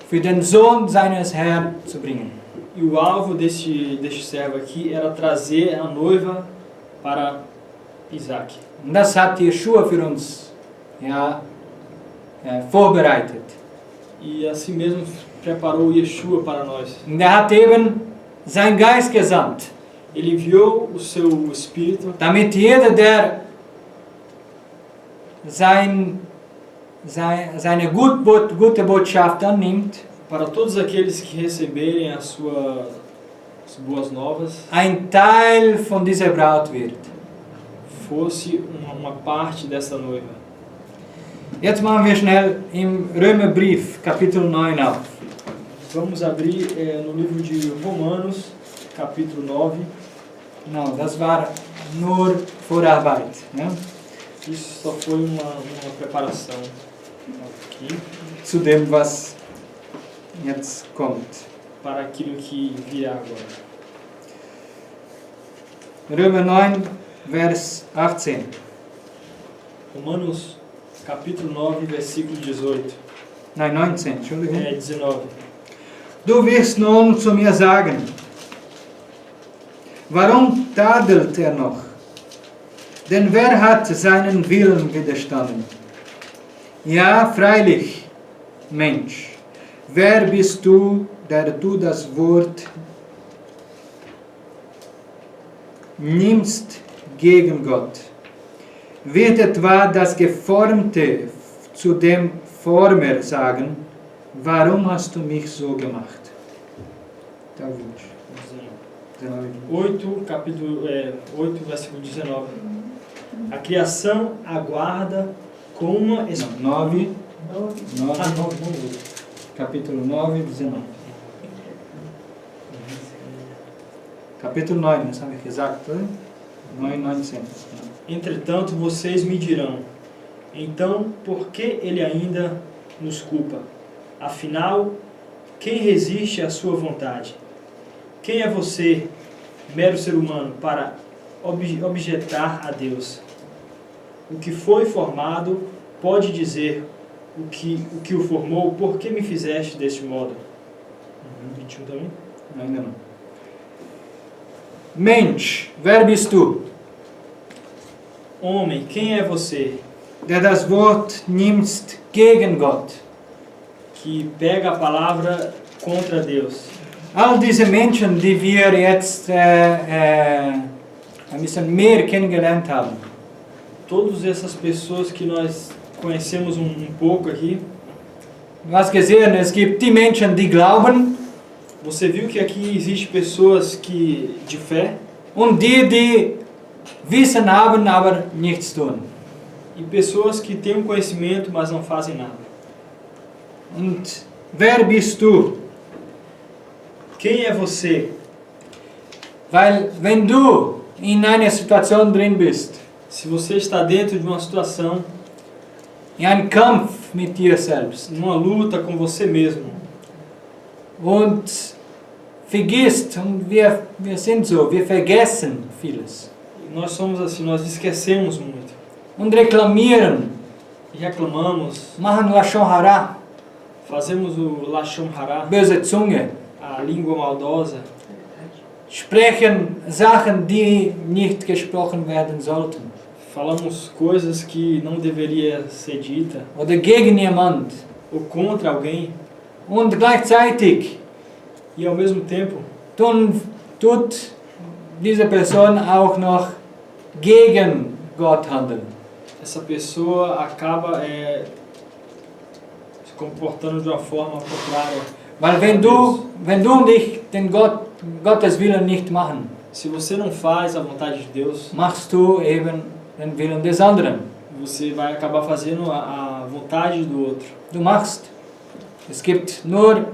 für den Sohn seines Herrn zu bringen. e o alvo deste servo aqui era trazer a noiva para Isaac. Und das hat Yeshua für uns vorbereitet. E assim mesmo preparou Yeshua para nós. Und er hat eben sein Geist gesandt, Ele enviou o seu Espírito damit jeder, der seine gute Botschaft annimmt, para todos aqueles que receberem as boas novas, ein Teil von dieser Braut wird. fosse uma parte dessa noiva. Jetzt machen wir schnell im Römerbrief, Kapitel 9 auf. Vamos abrir no livro de Romanos, capítulo 9. Não, das war nur Vorarbeit. Ja? Isso só foi uma preparação aqui Zu dem, was jetzt kommt. para aquilo que virá agora. Römer 9, Vers 18. Romanos, capítulo 9, versículo 18. Nein, 19, Entschuldigung. 19. Du wirst nun zu mir sagen, warum tadelt er noch? Denn wer hat seinen Willen widerstanden? Ja, freilich, Mensch, wer bist du, der du das Wort nimmst gegen Gott? Wird etwa das Geformte zu dem Former sagen, warum hast du mich so gemacht? David. 8, capítulo 8, versículo 19. A criação aguarda com uma... 9, Ah, não, capítulo 9, 19. Capítulo 9, não sabe exato, né? 9, 19. Entretanto, vocês me dirão, então, por que ele ainda nos culpa? Afinal, quem resiste à sua vontade? Quem é você, mero ser humano, para objetar a Deus? O que foi formado pode dizer o que o formou, por que me fizeste deste modo? 21 também? Ainda não. Mensch, wer bist du? Homem, quem é você Der das Wort nimmst gegen Gott. que pega a palavra contra Deus? All diese Menschen, die wir jetzt ein bisschen mehr kennengelernt haben, Todas essas pessoas que nós conhecemos um pouco aqui, du hast gesehen, es gibt die Menschen, die glauben você viu que aqui existe pessoas de fé und die Wissen haben, aber nichts tun. e pessoas que têm um conhecimento, mas não fazem nada. Und wer bist du? Quem é você? Weil wenn du in einer Situation drin bist, Se você está dentro de uma situação, in einem Kampf mit dir selbst numa luta com você mesmo, und vergisst, und wir sind so, wir vergessen vieles nós somos assim, nós esquecemos muito und reklamieren, e reclamamos, machen Lashon Hara, fazemos o Lashon Hara, böse Zunge, a língua maldosa, sprechen Sachen, die nicht gesprochen werden sollten falamos coisas que não deveria ser dita oder gegen jemand ou contra alguém und gleichzeitig e ao mesmo tempo tut diese Person auch noch gegen Gott handeln. essa pessoa acaba se comportando de uma forma contrária. Weil wenn du und ich Gottes Willen nicht machen, Se você não faz a vontade de Deus, machst du eben den Willen des anderen. você vai acabar fazendo a vontade do outro. Du machst, es gibt nur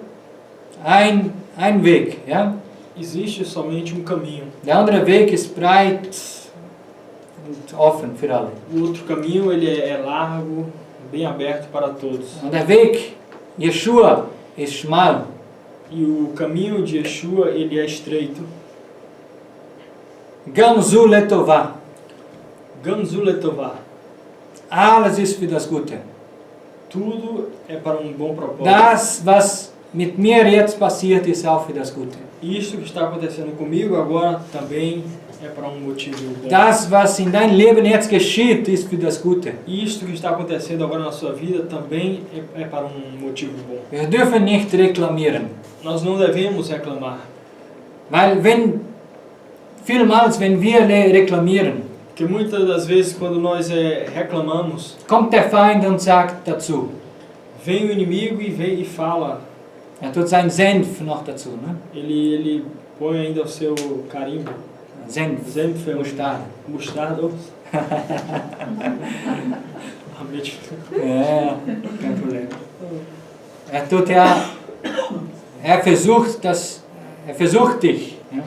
ein Weg, ja? Existe somente um caminho. Der andere Weg ist breit und offen für alle. O outro caminho ele é largo, bem aberto para todos. Und der Weg Yeshua ist schmal. E o caminho de Yeshua ele é estreito. Gamzu letová. Gamzu letová. Alles ist für das Gute. Tudo é para um bom propósito. Das, was mit mir jetzt passiert, ist auch für das Gute. Isto que está acontecendo comigo agora também é para um motivo bom. Das, was in deinem Leben jetzt geschieht, ist für das Gute. Isto que está acontecendo agora na sua vida também é para um motivo bom. Wir dürfen nicht reklamieren. Nós não devemos reclamar. Weil vielmals, wenn wir reklamieren, Porque muitas das vezes quando nós reclamamos, kommt der Feind und sagt dazu, vem o inimigo e fala, tut seinen Senf noch dazu, ne? ele põe ainda o seu carimbo. Senf, Senf é Mostarda. mostarda. Ja, kein Problem. Er versucht dich, ja?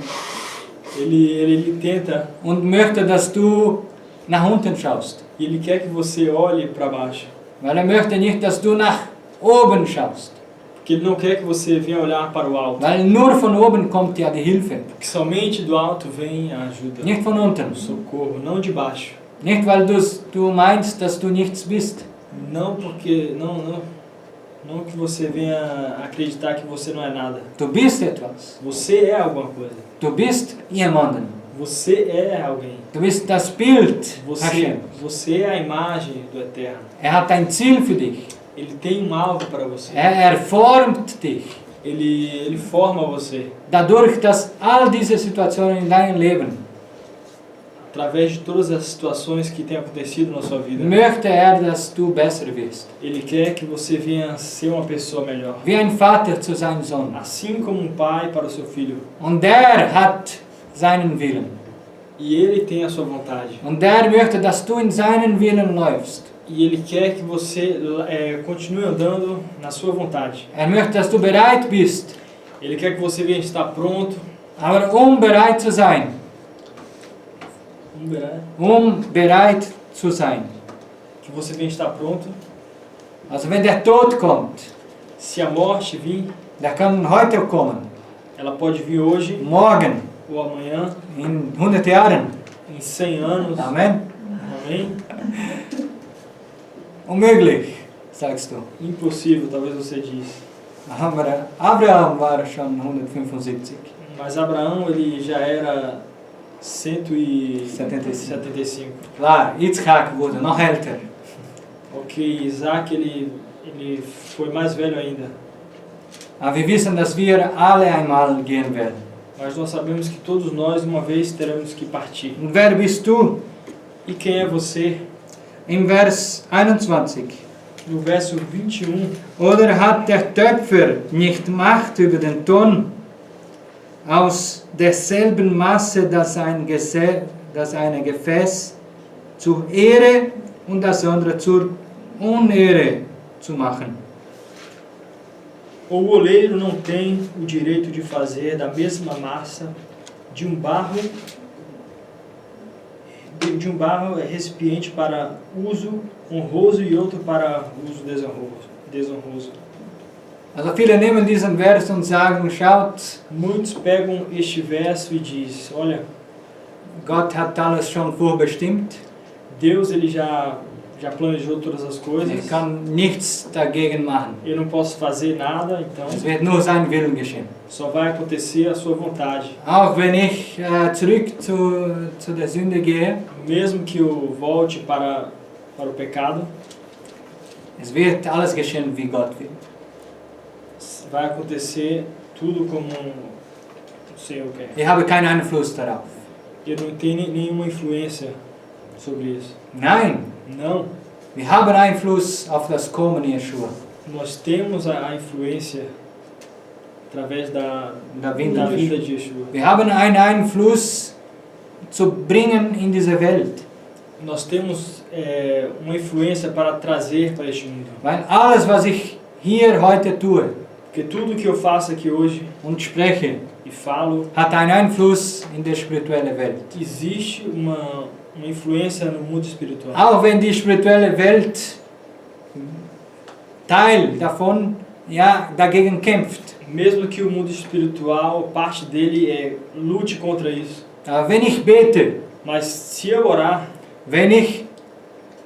Ele tenta Und möchte, dass du nach unten schaust. e ele quer que você olhe para baixo. Weil er möchte nicht, dass du nach oben schaust. Porque ele não quer que você venha olhar para o alto. Weil nur von oben kommt ja die Hilfe. Porque somente do alto vem a ajuda, Nicht von unten. o socorro, não de baixo. Nicht, weil du meinst, dass du nichts bist. Não que você venha acreditar que você não é nada. Du bist etwas. Você é alguma coisa. Du bist jemanden. Você é alguém. Du bist das Bild Hashem. Você é a imagem do Eterno. Er hat ein Ziel für dich. Ele tem um alvo para você. Er formt dich. Ele forma você. Dadurch, dass all diese Situationen in deinem Leben, Através de todas as situações que têm acontecido na sua vida. möchte er, dass du besser wirst. Ele quer que você venha ser uma pessoa melhor. Wie ein Vater zu seinem Sohn. Assim como um pai para o seu filho. Und der hat seinen Willen. E ele tem a sua vontade. Und der möchte, dass du in seinen Willen läufst. E ele quer que você continue andando na sua vontade. Er möchte, dass du bereit bist. Ele quer que você venha estar pronto. Aber bereit zu sein, bereit zu sein. Que você venha estar pronto. Also wenn der Tod kommt, Se a morte vir, der kann heute kommen, ela pode vir hoje morgen, ou amanhã, in 100 Jahren. em 100 anos. Amen. Amém? Unmöglich, sagst du. Impossível, talvez você diz. Aber Abraham war schon 175. Mas Abraão, ele já era 175. Klar, Yitzchak wurde noch älter. Ok, Isaac, ele foi mais velho ainda. Aber wir wissen, dass wir alle einmal gehen werden. Mas nós sabemos que todos nós, uma vez, teremos que partir. Und wer bist du? E quem é você? Im Vers 21. No verso 21. Oder hat der Töpfer nicht Macht über den Ton? Aus derselben Masse, dass ein Gefäß zur Ehre und das andere zur Unehre zu machen. Ou o oleiro não tem o direito de fazer da mesma massa de um barro recipiente para uso honroso e outro para uso desonroso. Also viele nehmen diesen Vers und sagen, schaut, Muitos pegam este verso e diz, olha, Gott hat alles schon vorbestimmt. Deus ele já planejou todas as coisas. Ich kann nichts dagegen machen. Eu não posso fazer nada, então Es wird nur sein Willen geschehen. só vai acontecer a sua vontade. Auch wenn ich zurück zu der Sünde gehe, Mesmo que eu volte para o pecado, es wird alles geschehen, wie Gott will. vai acontecer tudo como o Senhor quer. Ich habe keinen Einfluss darauf. Eu não tenho nenhuma influência sobre isso. Nein, Não, wir haben Einfluss auf das Kommen Yeshua. nós temos a influência através da vinda de vinda de Yeshua. Wir haben einen Einfluss zu bringen in diese Welt. Nós temos uma influência para trazer para este mundo. Weil alles, was ich hier heute tue Porque tudo que eu faço aqui hoje und spreche, e falo, hat einen Einfluss in der spirituellen Welt. existe uma influência no mundo espiritual. Auch wenn die spirituelle Welt Teil davon dagegen kämpft. Mesmo que o mundo espiritual, parte dele lute contra isso. Aber wenn ich bete, Mas se eu orar, wenn ich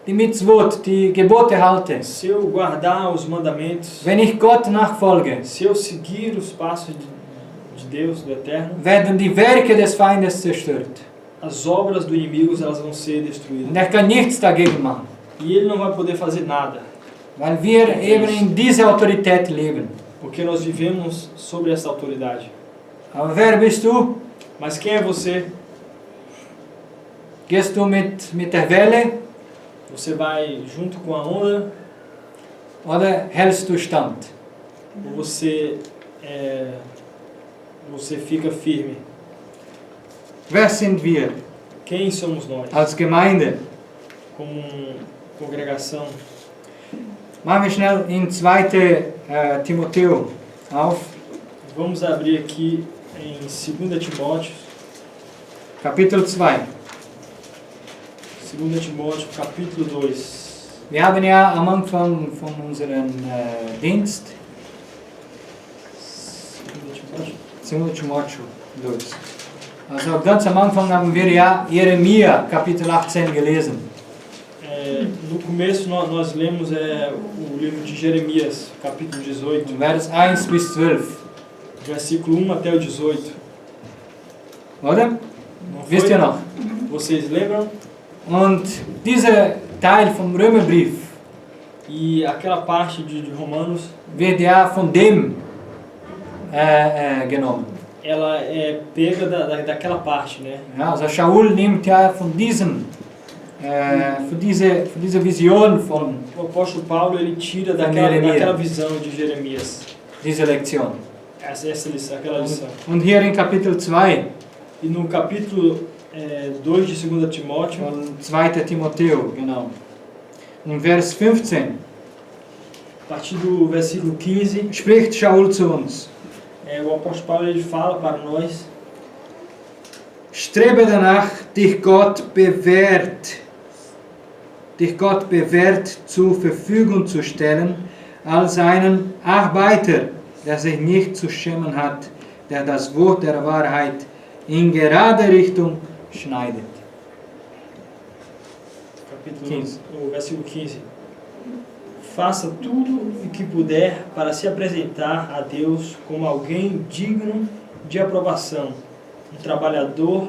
die Mitzvot, die Gebote halte, se eu guardar os mandamentos, wenn ich Gott nachfolge, se eu seguir os passos de Deus, do Eterno, werden die Werke des Feindes zerstört. as obras do inimigo elas vão ser Und destruídas. er kann nichts dagegen machen, E ele não vai poder fazer nada, weil wir eben in dieser Autorität leben. porque nós vivemos sobre essa autoridade. Aber wer bist du? Mas quem é você? Gehst du mit der Welle Você vai junto com a onda oder hältst du Stand? ou você você fica firme. Wer sind wir Quem somos nós? als Gemeinde? Como congregação. Machen wir schnell in 2. Timotheus auf, Vamos abrir aqui em 2 Timóteo, Kapitel 2. 2 Timóteo, capítulo 2. Wir haben ja am Anfang von unserem Dienst 2 Timotheus 2. Also ganz am Anfang haben wir ja Jeremia Kapitel 18 gelesen. No começo nós lemos o livro de Jeremias, capítulo 18, Vers 1 bis 12. versículo 1 até o 18. Oder? Não Wisst foi? ihr noch? Vocês lembram? Und dieser Teil vom Römerbrief E aquela parte de Romanos, wird ja von dem genommen. ela é pega daquela parte, né? Ja, also Shaul nimmt ja von diesem, von dieser Vision von O apóstolo Paulo, ele tira Jeremias. daquela visão de Jeremias, dieser Lektion. essa lição, aquela lição. Und hier in Kapitel 2 E no capítulo 2 de 2 Timóteo, von 2. Timotheus, genau. In Vers 15 a partir do versículo 15, spricht Shaul zu uns. o apóstolo Paulo ele fala para nós: Strebe danach, dich Gott bewährt zur Verfügung zu stellen, als einen Arbeiter, der sich nicht zu schämen hat, der das Wort der Wahrheit in gerade Richtung schneidet. capítulo 15. o versículo 15. Faça tudo o que puder para se apresentar a Deus como alguém digno de aprovação, um trabalhador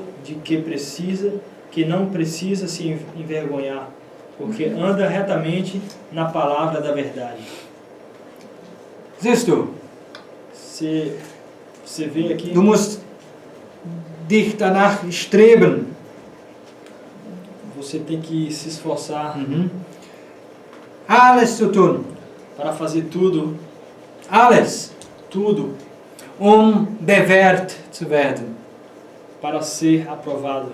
que não precisa se envergonhar, porque anda retamente na palavra da verdade. Siehst du, Você vê aqui, du musst dich danach streben. você tem que se esforçar Alles zu tun, para fazer tudo, alles, bewährt zu werden. para ser aprovado.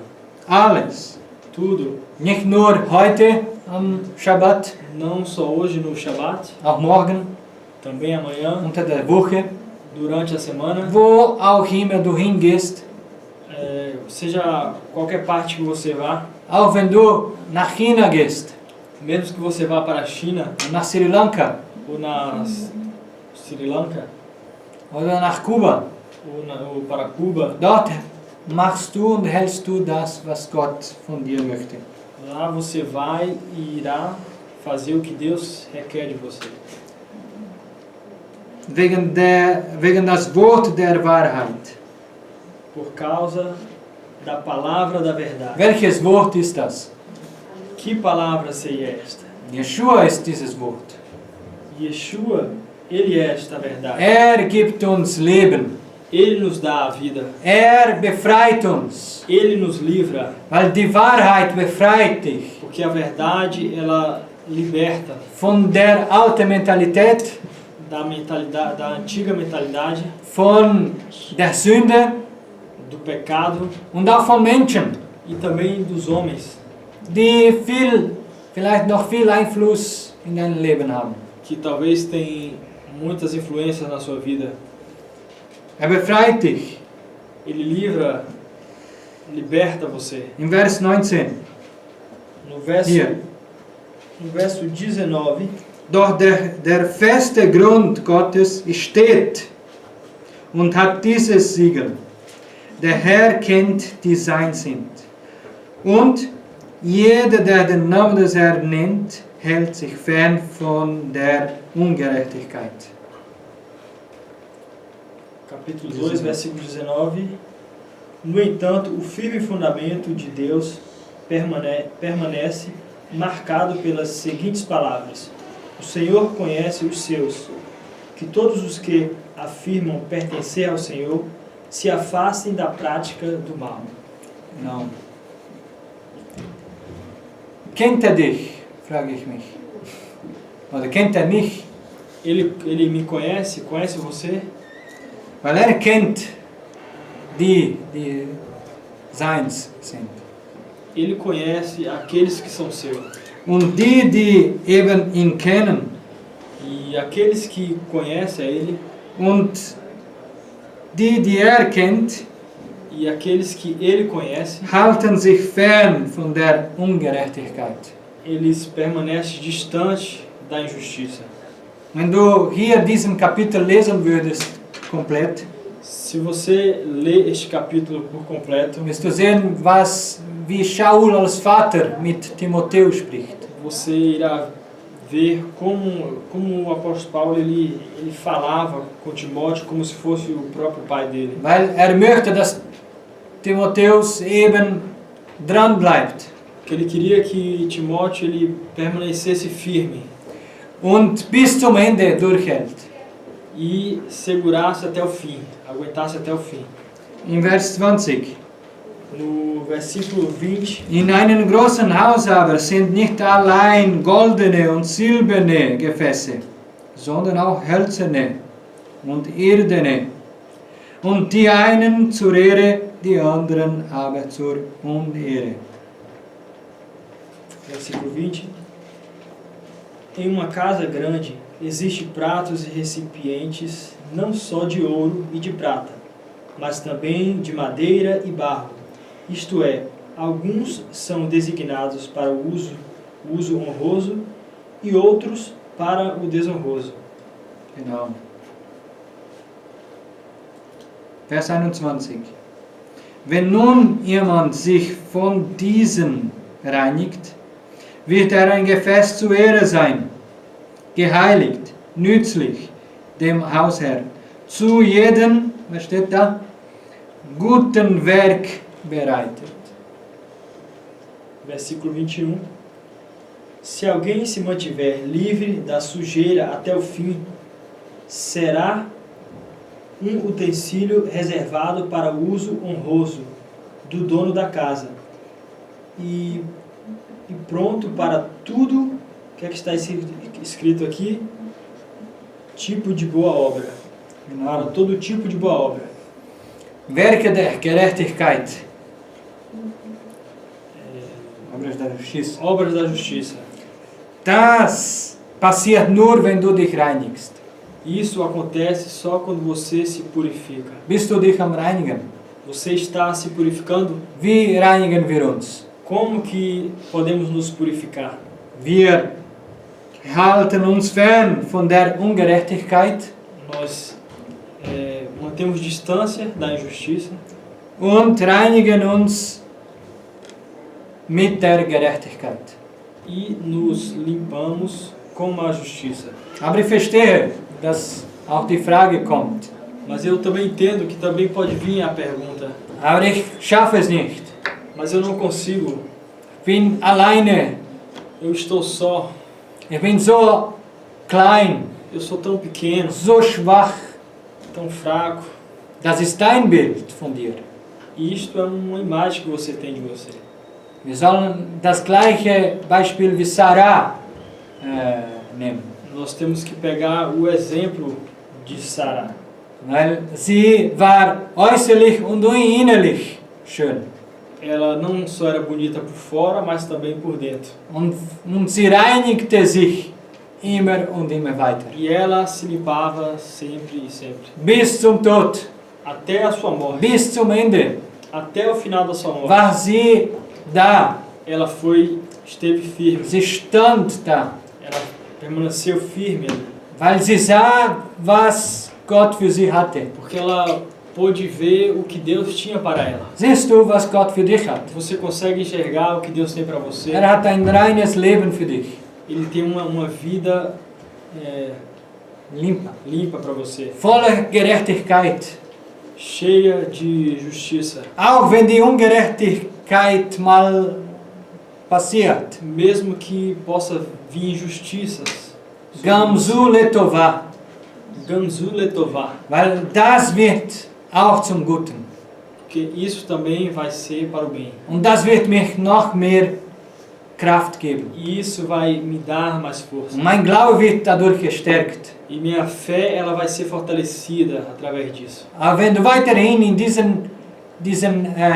Alles. Tudo, Nicht nur heute am Schabbat, não só hoje no Shabat, auch morgen, também amanhã, unter der Woche, durante a semana, wo auch immer du hingehst, seja qualquer parte que você vá, auch wenn du nach China gehst, mesmo que você vá para a China nach Sri Lanka ou na Sri Lanka oder nach Kuba, ou para Cuba, dort machst du und hältst du das, was Gott von dir möchte. lá você vai e irá fazer o que Deus requer de você. Wegen das Wort der Wahrheit. Por causa da palavra da verdade. Welches Wort ist das? Que palavra seria esta? Yeshua ist dieses Wort. Yeshua, ele é esta verdade. Gibt uns Leben. Ele nos dá a vida. Befreit uns. Ele nos livra. Weil die Wahrheit befreit dich. Porque a verdade, ela liberta Von der alten Mentalität, da antiga mentalidade, von der Sünde do pecado und auch von Menschen, e também dos homens, die vielleicht noch viel Einfluss in dein Leben haben. que talvez tem muitas influências na sua vida. Befreit dich. Ele liberta você. In Vers 19. No verso Hier. No verso 19, Doch der feste Grund Gottes steht und hat dieses Siegel. Der Herr kennt, die sein sind. Und jeder, der den Namen des Herrn nennt, hält sich fern von der Ungerechtigkeit. capítulo 2, versículo 19. No entanto, o firme fundamento de Deus permanece marcado pelas seguintes palavras: o Senhor conhece os seus, que todos os que afirmam pertencer ao Senhor se afastem da prática do mal. Genau. Kennt dich, frage ich mich. Oder kennt mich? Ele me conhece? Conhece você? Weil kennt die seins sind. Ele conhece aqueles que são seus. Und die eben ihn kennen E aqueles que conhecem a Ele und die kennt, e aqueles que Ele conhece, halten sich fern von der Ungerechtigkeit. eles permanecem distantes da injustiça. Wenn du hier diesen Kapitel lesen würdest, komplett, Se você lê este capítulo por completo, wirst du sehen, wie Shaul als Vater mit Timotheus spricht. você irá ver como o apóstolo Paulo ele falava com Timóteo como se fosse o próprio pai dele. Weil möchte, dass Timotheus eben dran bleibt Que ele queria que Timóteo ele permanecesse firme und bis zum Ende durchhält. e segurasse até o fim, aguentasse até o fim. In Vers 20. No versículo 20, In einem großen Haus aber sind nicht allein goldene und silberne Gefäße, sondern auch hölzerne und irdene. Und die einen zur Ehre, die anderen aber zur Unehre. versículo 20. Em uma casa grande existem pratos e recipientes não só de ouro e de prata, mas também de madeira e barro. Isto é, alguns são designados para o uso honroso e outros para o desonroso. Genau. Vers 21. Wenn nun jemand sich von diesen reinigt, wird ein Gefäß zur Ehre sein, geheiligt, nützlich dem Hausherrn, zu jedem, was steht da? Guten Werk bereitet. Versículo 21. Se alguém se mantiver livre da sujeira até o fim, será utensílio reservado para o uso honroso do dono da casa e pronto para tudo que é que está escrito aqui, tipo de boa obra. Para todo tipo de boa obra. Werke der Gerechtigkeit. Obras da Justiça. Obras da justiça. Das passiert nur, wenn du dich reinigst. Isso acontece só quando você se purifica. Bist du dich am Reinigen? Você está se purificando? Wie reinigen wir uns? Como que podemos nos purificar? Wir halten uns fern von der Ungerechtigkeit Nós mantemos distância da injustiça und reinigen uns mit der Gerechtigkeit. e nos limpamos com a justiça. Aber ich verstehe, dass auch die Frage kommt. Mas eu também entendo que também pode vir a pergunta, Aber ich schaffe es nicht. mas eu não consigo, Ich bin alleine. eu estou só, Ich bin so klein, eu sou tão pequeno, so schwach. tão fraco. Das ist dein Bild von dir. E isto é uma imagem que você tem de você. Wir sollen das gleiche Beispiel wie Sarah nehmen. Nós temos que pegar o exemplo de Sara. Weil sie war äußerlich und innerlich schön. Ela não só era bonita por fora, mas também por dentro. Und sie reinigte sich immer und immer weiter. E ela se limpava sempre e sempre. Bis zum Tod, Até a sua morte. bis zum Ende Até o final da sua morte. war sie da. Ela esteve firme. Sie stand da, Ela permaneceu firme. weil sie sah, was Gott für sie hatte. Porque ela pôde ver o que Deus tinha para ela. Siehst du, was Gott für dich hat? Você consegue enxergar o que Deus tem para você. Hat ein reines Leben für dich. Ele tem uma vida Limpa. limpa para você. Voller Gerechtigkeit. Cheia de justiça. Auch wenn die Ungerechtigkeit mal passiert. Mesmo que possa vir injustiças. Gamzu letová. Gamzu letová. Weil das wird auch zum Guten. Porque isso também vai ser para o bem. Und das wird mich noch mehr Kraft geben. E isso vai me dar mais força. Und mein Glaube wird dadurch gestärkt. E minha fé, ela vai ser fortalecida através disso. Aber wenn du weiterhin in diesem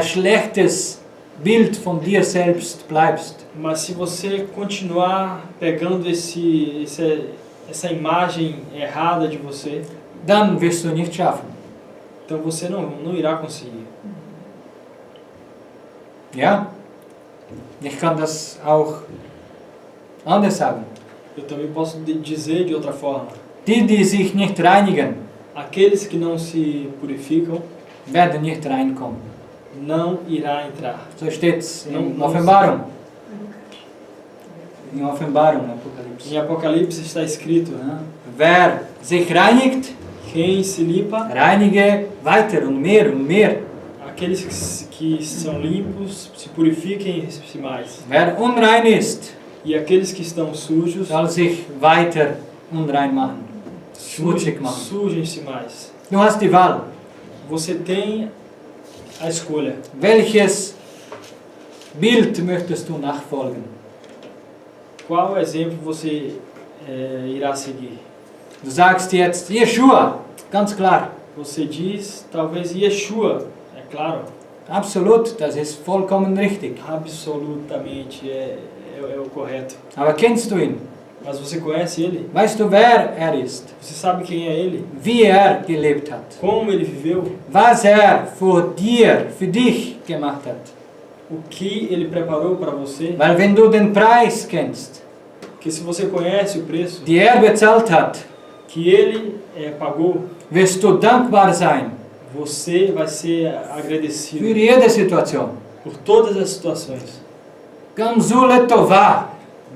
schlechtes Bild von dir selbst bleibst, Mas se você continuar pegando essa imagem errada de você, dann wirst du nicht schaffen. então você não irá conseguir. Ja? Ich kann das auch anders sagen. Eu também posso dizer de outra forma. Die sich nicht reinigen, Aqueles que não se purificam, werden nicht reinkommen. não irá entrar. So steht es in Não- Offenbarung. In Offenbarung, Apokalypse. Em Apocalipse está escrito, Ja. Wer sich reinigt, quem se limpa, reinige weiter und mehr und mehr. aqueles que são limpos, se purifiquem-se mais. Wer unrein ist, E aqueles que estão sujos, soll sich weiter unrein machen, schmutzig machen. sujem-se mais. Du hast die Wahl. Você tem a escolha. Welches Bild möchtest du nachfolgen? Qual exemplo você irá seguir? Du sagst jetzt Yeshua, ganz klar. Você diz, talvez, Yeshua, é claro, Absolut, das ist vollkommen richtig. absolutamente é o correto. Aber kennst du ihn? Mas você conhece ele? Weißt du, wer er ist? Você sabe quem é ele? Wie er gelebt hat? Como ele viveu? Was er für dich gemacht hat? O que ele preparou para você? Weil wenn du den Preis kennst, Porque se você conhece o preço die er bezahlt hat, que ele pagou, wirst du dankbar sein você vai ser für agradecido jede Situation. por todas as situações. Gamzu letová,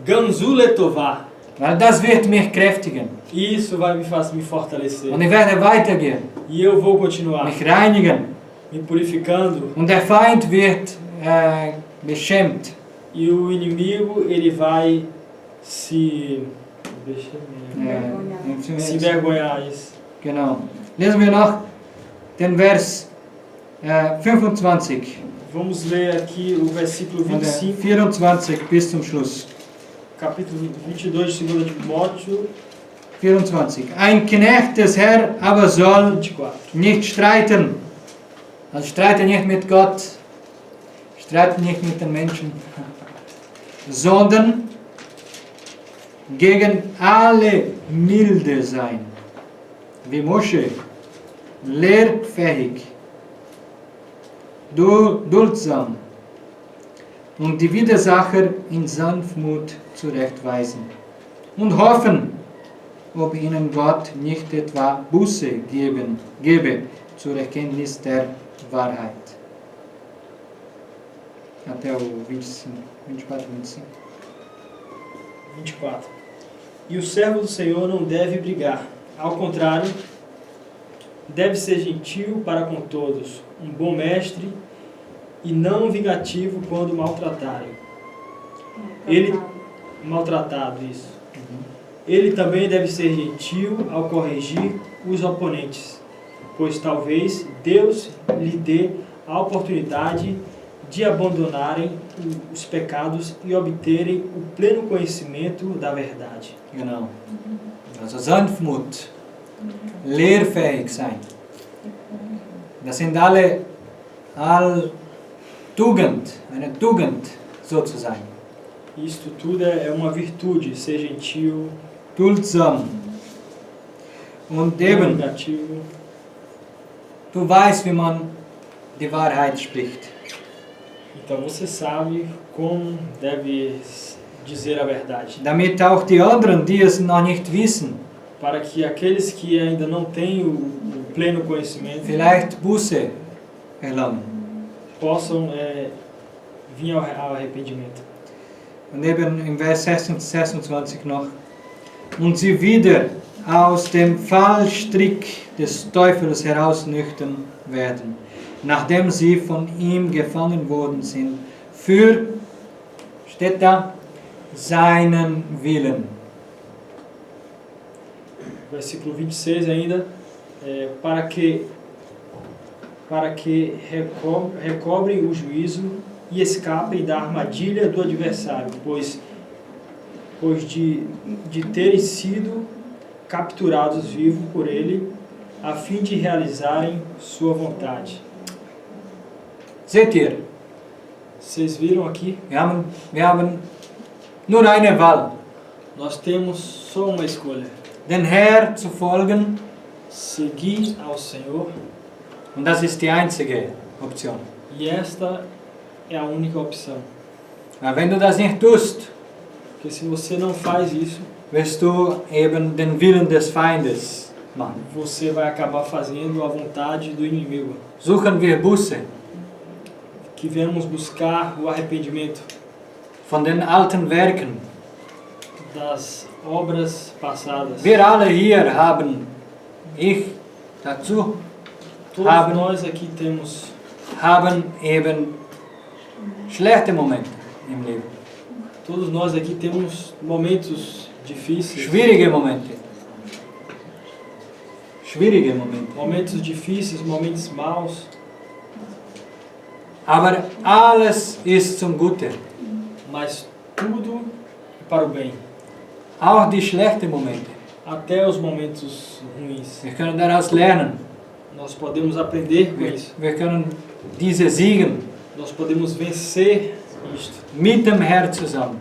Gamzu letová. weil das wird mich kräftigen. Isso vai me fortalecer. Und ich werde weitergehen, E eu vou continuar mich reinigen. me purificando. Und der Feind wird beschämt. E o inimigo, ele vai se envergonhar. Isso. Genau. Lesen wir noch den Vers 25. Vamos ler aqui o versículo Von der 25, 24 bis zum Schluss. capítulo 22 de 2 Timóteo 24. Ein Knecht des Herrn aber soll 24. nicht streiten. Also streite nicht mit Gott, streite nicht mit den Menschen, sondern gegen alle milde sein, wie Mosche, lehrfähig, duldsam und die Widersacher in Sanftmut zurechtweisen und hoffen, ob ihnen Gott nicht etwa Buße gebe zur Erkenntnis der Wahrheit. Até o 25, 24, 25. 24. E o servo do Senhor não deve brigar. Ao contrário, deve ser gentil para com todos, um bom mestre e não vingativo quando maltratarem. Ele maltratado, isso. Ele também deve ser gentil ao corrigir os oponentes, pois talvez Deus lhe dê a oportunidade de abandonarem os pecados e obterem o pleno conhecimento da verdade. Genau. Also Sanftmut, lehrfähig sein. Das sind all Tugend, eine Tugend so zu sein. Isto tudo é uma virtude, ser gentil, Duldsam. Und não eben, vingativo. du weißt, wie man die Wahrheit spricht. Então você sabe como deve dizer a verdade, Damit auch die anderen, die es noch nicht wissen, para que aqueles que ainda não têm o pleno conhecimento vielleicht Buße erlangen. possam vir ao arrependimento. Und eben im Vers 26 noch. Und sie wieder aus dem Fallstrick des Teufels herausnüchtern werden, nachdem sie von ihm gefangen worden sind, für, steht da, seinen Willen. Versículo 26 ainda, para que recobrem o juízo e escapem da armadilha do adversário, pois de terem sido capturados vivos por ele, a fim de realizarem sua vontade. Seht ihr, Vocês viram aqui? wir haben nur eine Wahl, Nós temos só uma escolha: den Herr zu folgen, seguir ao Senhor, und das ist die einzige Option. e esta é a única opção. Aber wenn du das nicht tust, Porque se você não faz isso, wirst du eben den Willen des Feindes machen. você vai acabar fazendo a vontade do inimigo. Suchen wir Buße Que viemos buscar o arrependimento von den alten Werken. das obras passadas. Wir alle hier haben, ich dazu, Todos haben- nós aqui temos eben schlechte Momente im Leben. Todos nós aqui temos momentos difíceis. Schwierige Momente. Schwierige Momente. Momentos difíceis, momentos maus. Aber alles ist zum Guten. Mas tudo é para o bem. Auch die schlechten Momente. Até os momentos ruins. Wir können daraus lernen. Nós podemos aprender com isso. Wir können diese siegen. Nós podemos vencer isto Mit dem Herrn zusammen.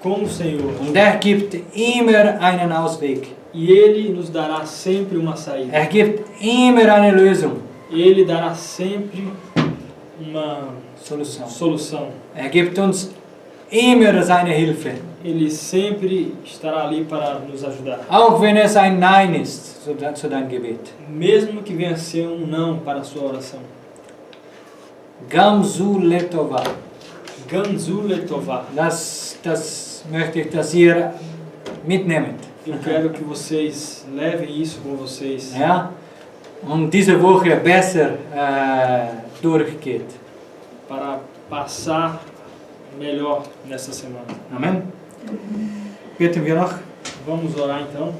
com o Senhor. Und er gibt immer einen Ausweg. E Ele nos dará sempre uma saída. Er gibt immer eine Lösung. Ele dará sempre uma Solution. solução. Er gibt uns immer seine Hilfe. Ele sempre estará ali para nos ajudar. Auch wenn es ein Nein ist zu deinem Gebet. Mesmo que venha a ser um não para a sua oração. Gamzu letova. Ganzu letová. Das möchte ich, dass ihr mitnehmt. Eu quero que vocês levem isso com vocês. Ja? Und diese Woche besser durchgeht. Para passar melhor nessa semana. Amen. Beten wir noch. Vamos orar então.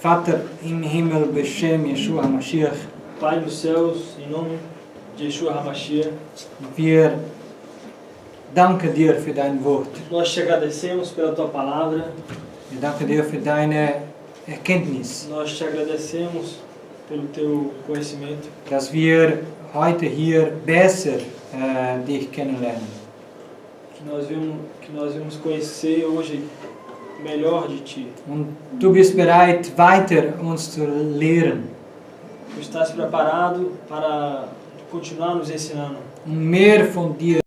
Vater im Himmel, Beshem Yeshua HaMashiach, Pai dos céus, em nome de Yeshua HaMashiach, wir danken dir für dein Wort. nós te agradecemos pela tua palavra. Wir danken dir für deine Erkenntnis, Nós te agradecemos pelo teu conhecimento. dass wir heute hier besser dich kennenlernen. Que nós vamos conhecer hoje melhor de ti. Und du bist bereit, weiter uns zu lehren, Tu estás preparado para continuar nos ensinando. um mehr von dir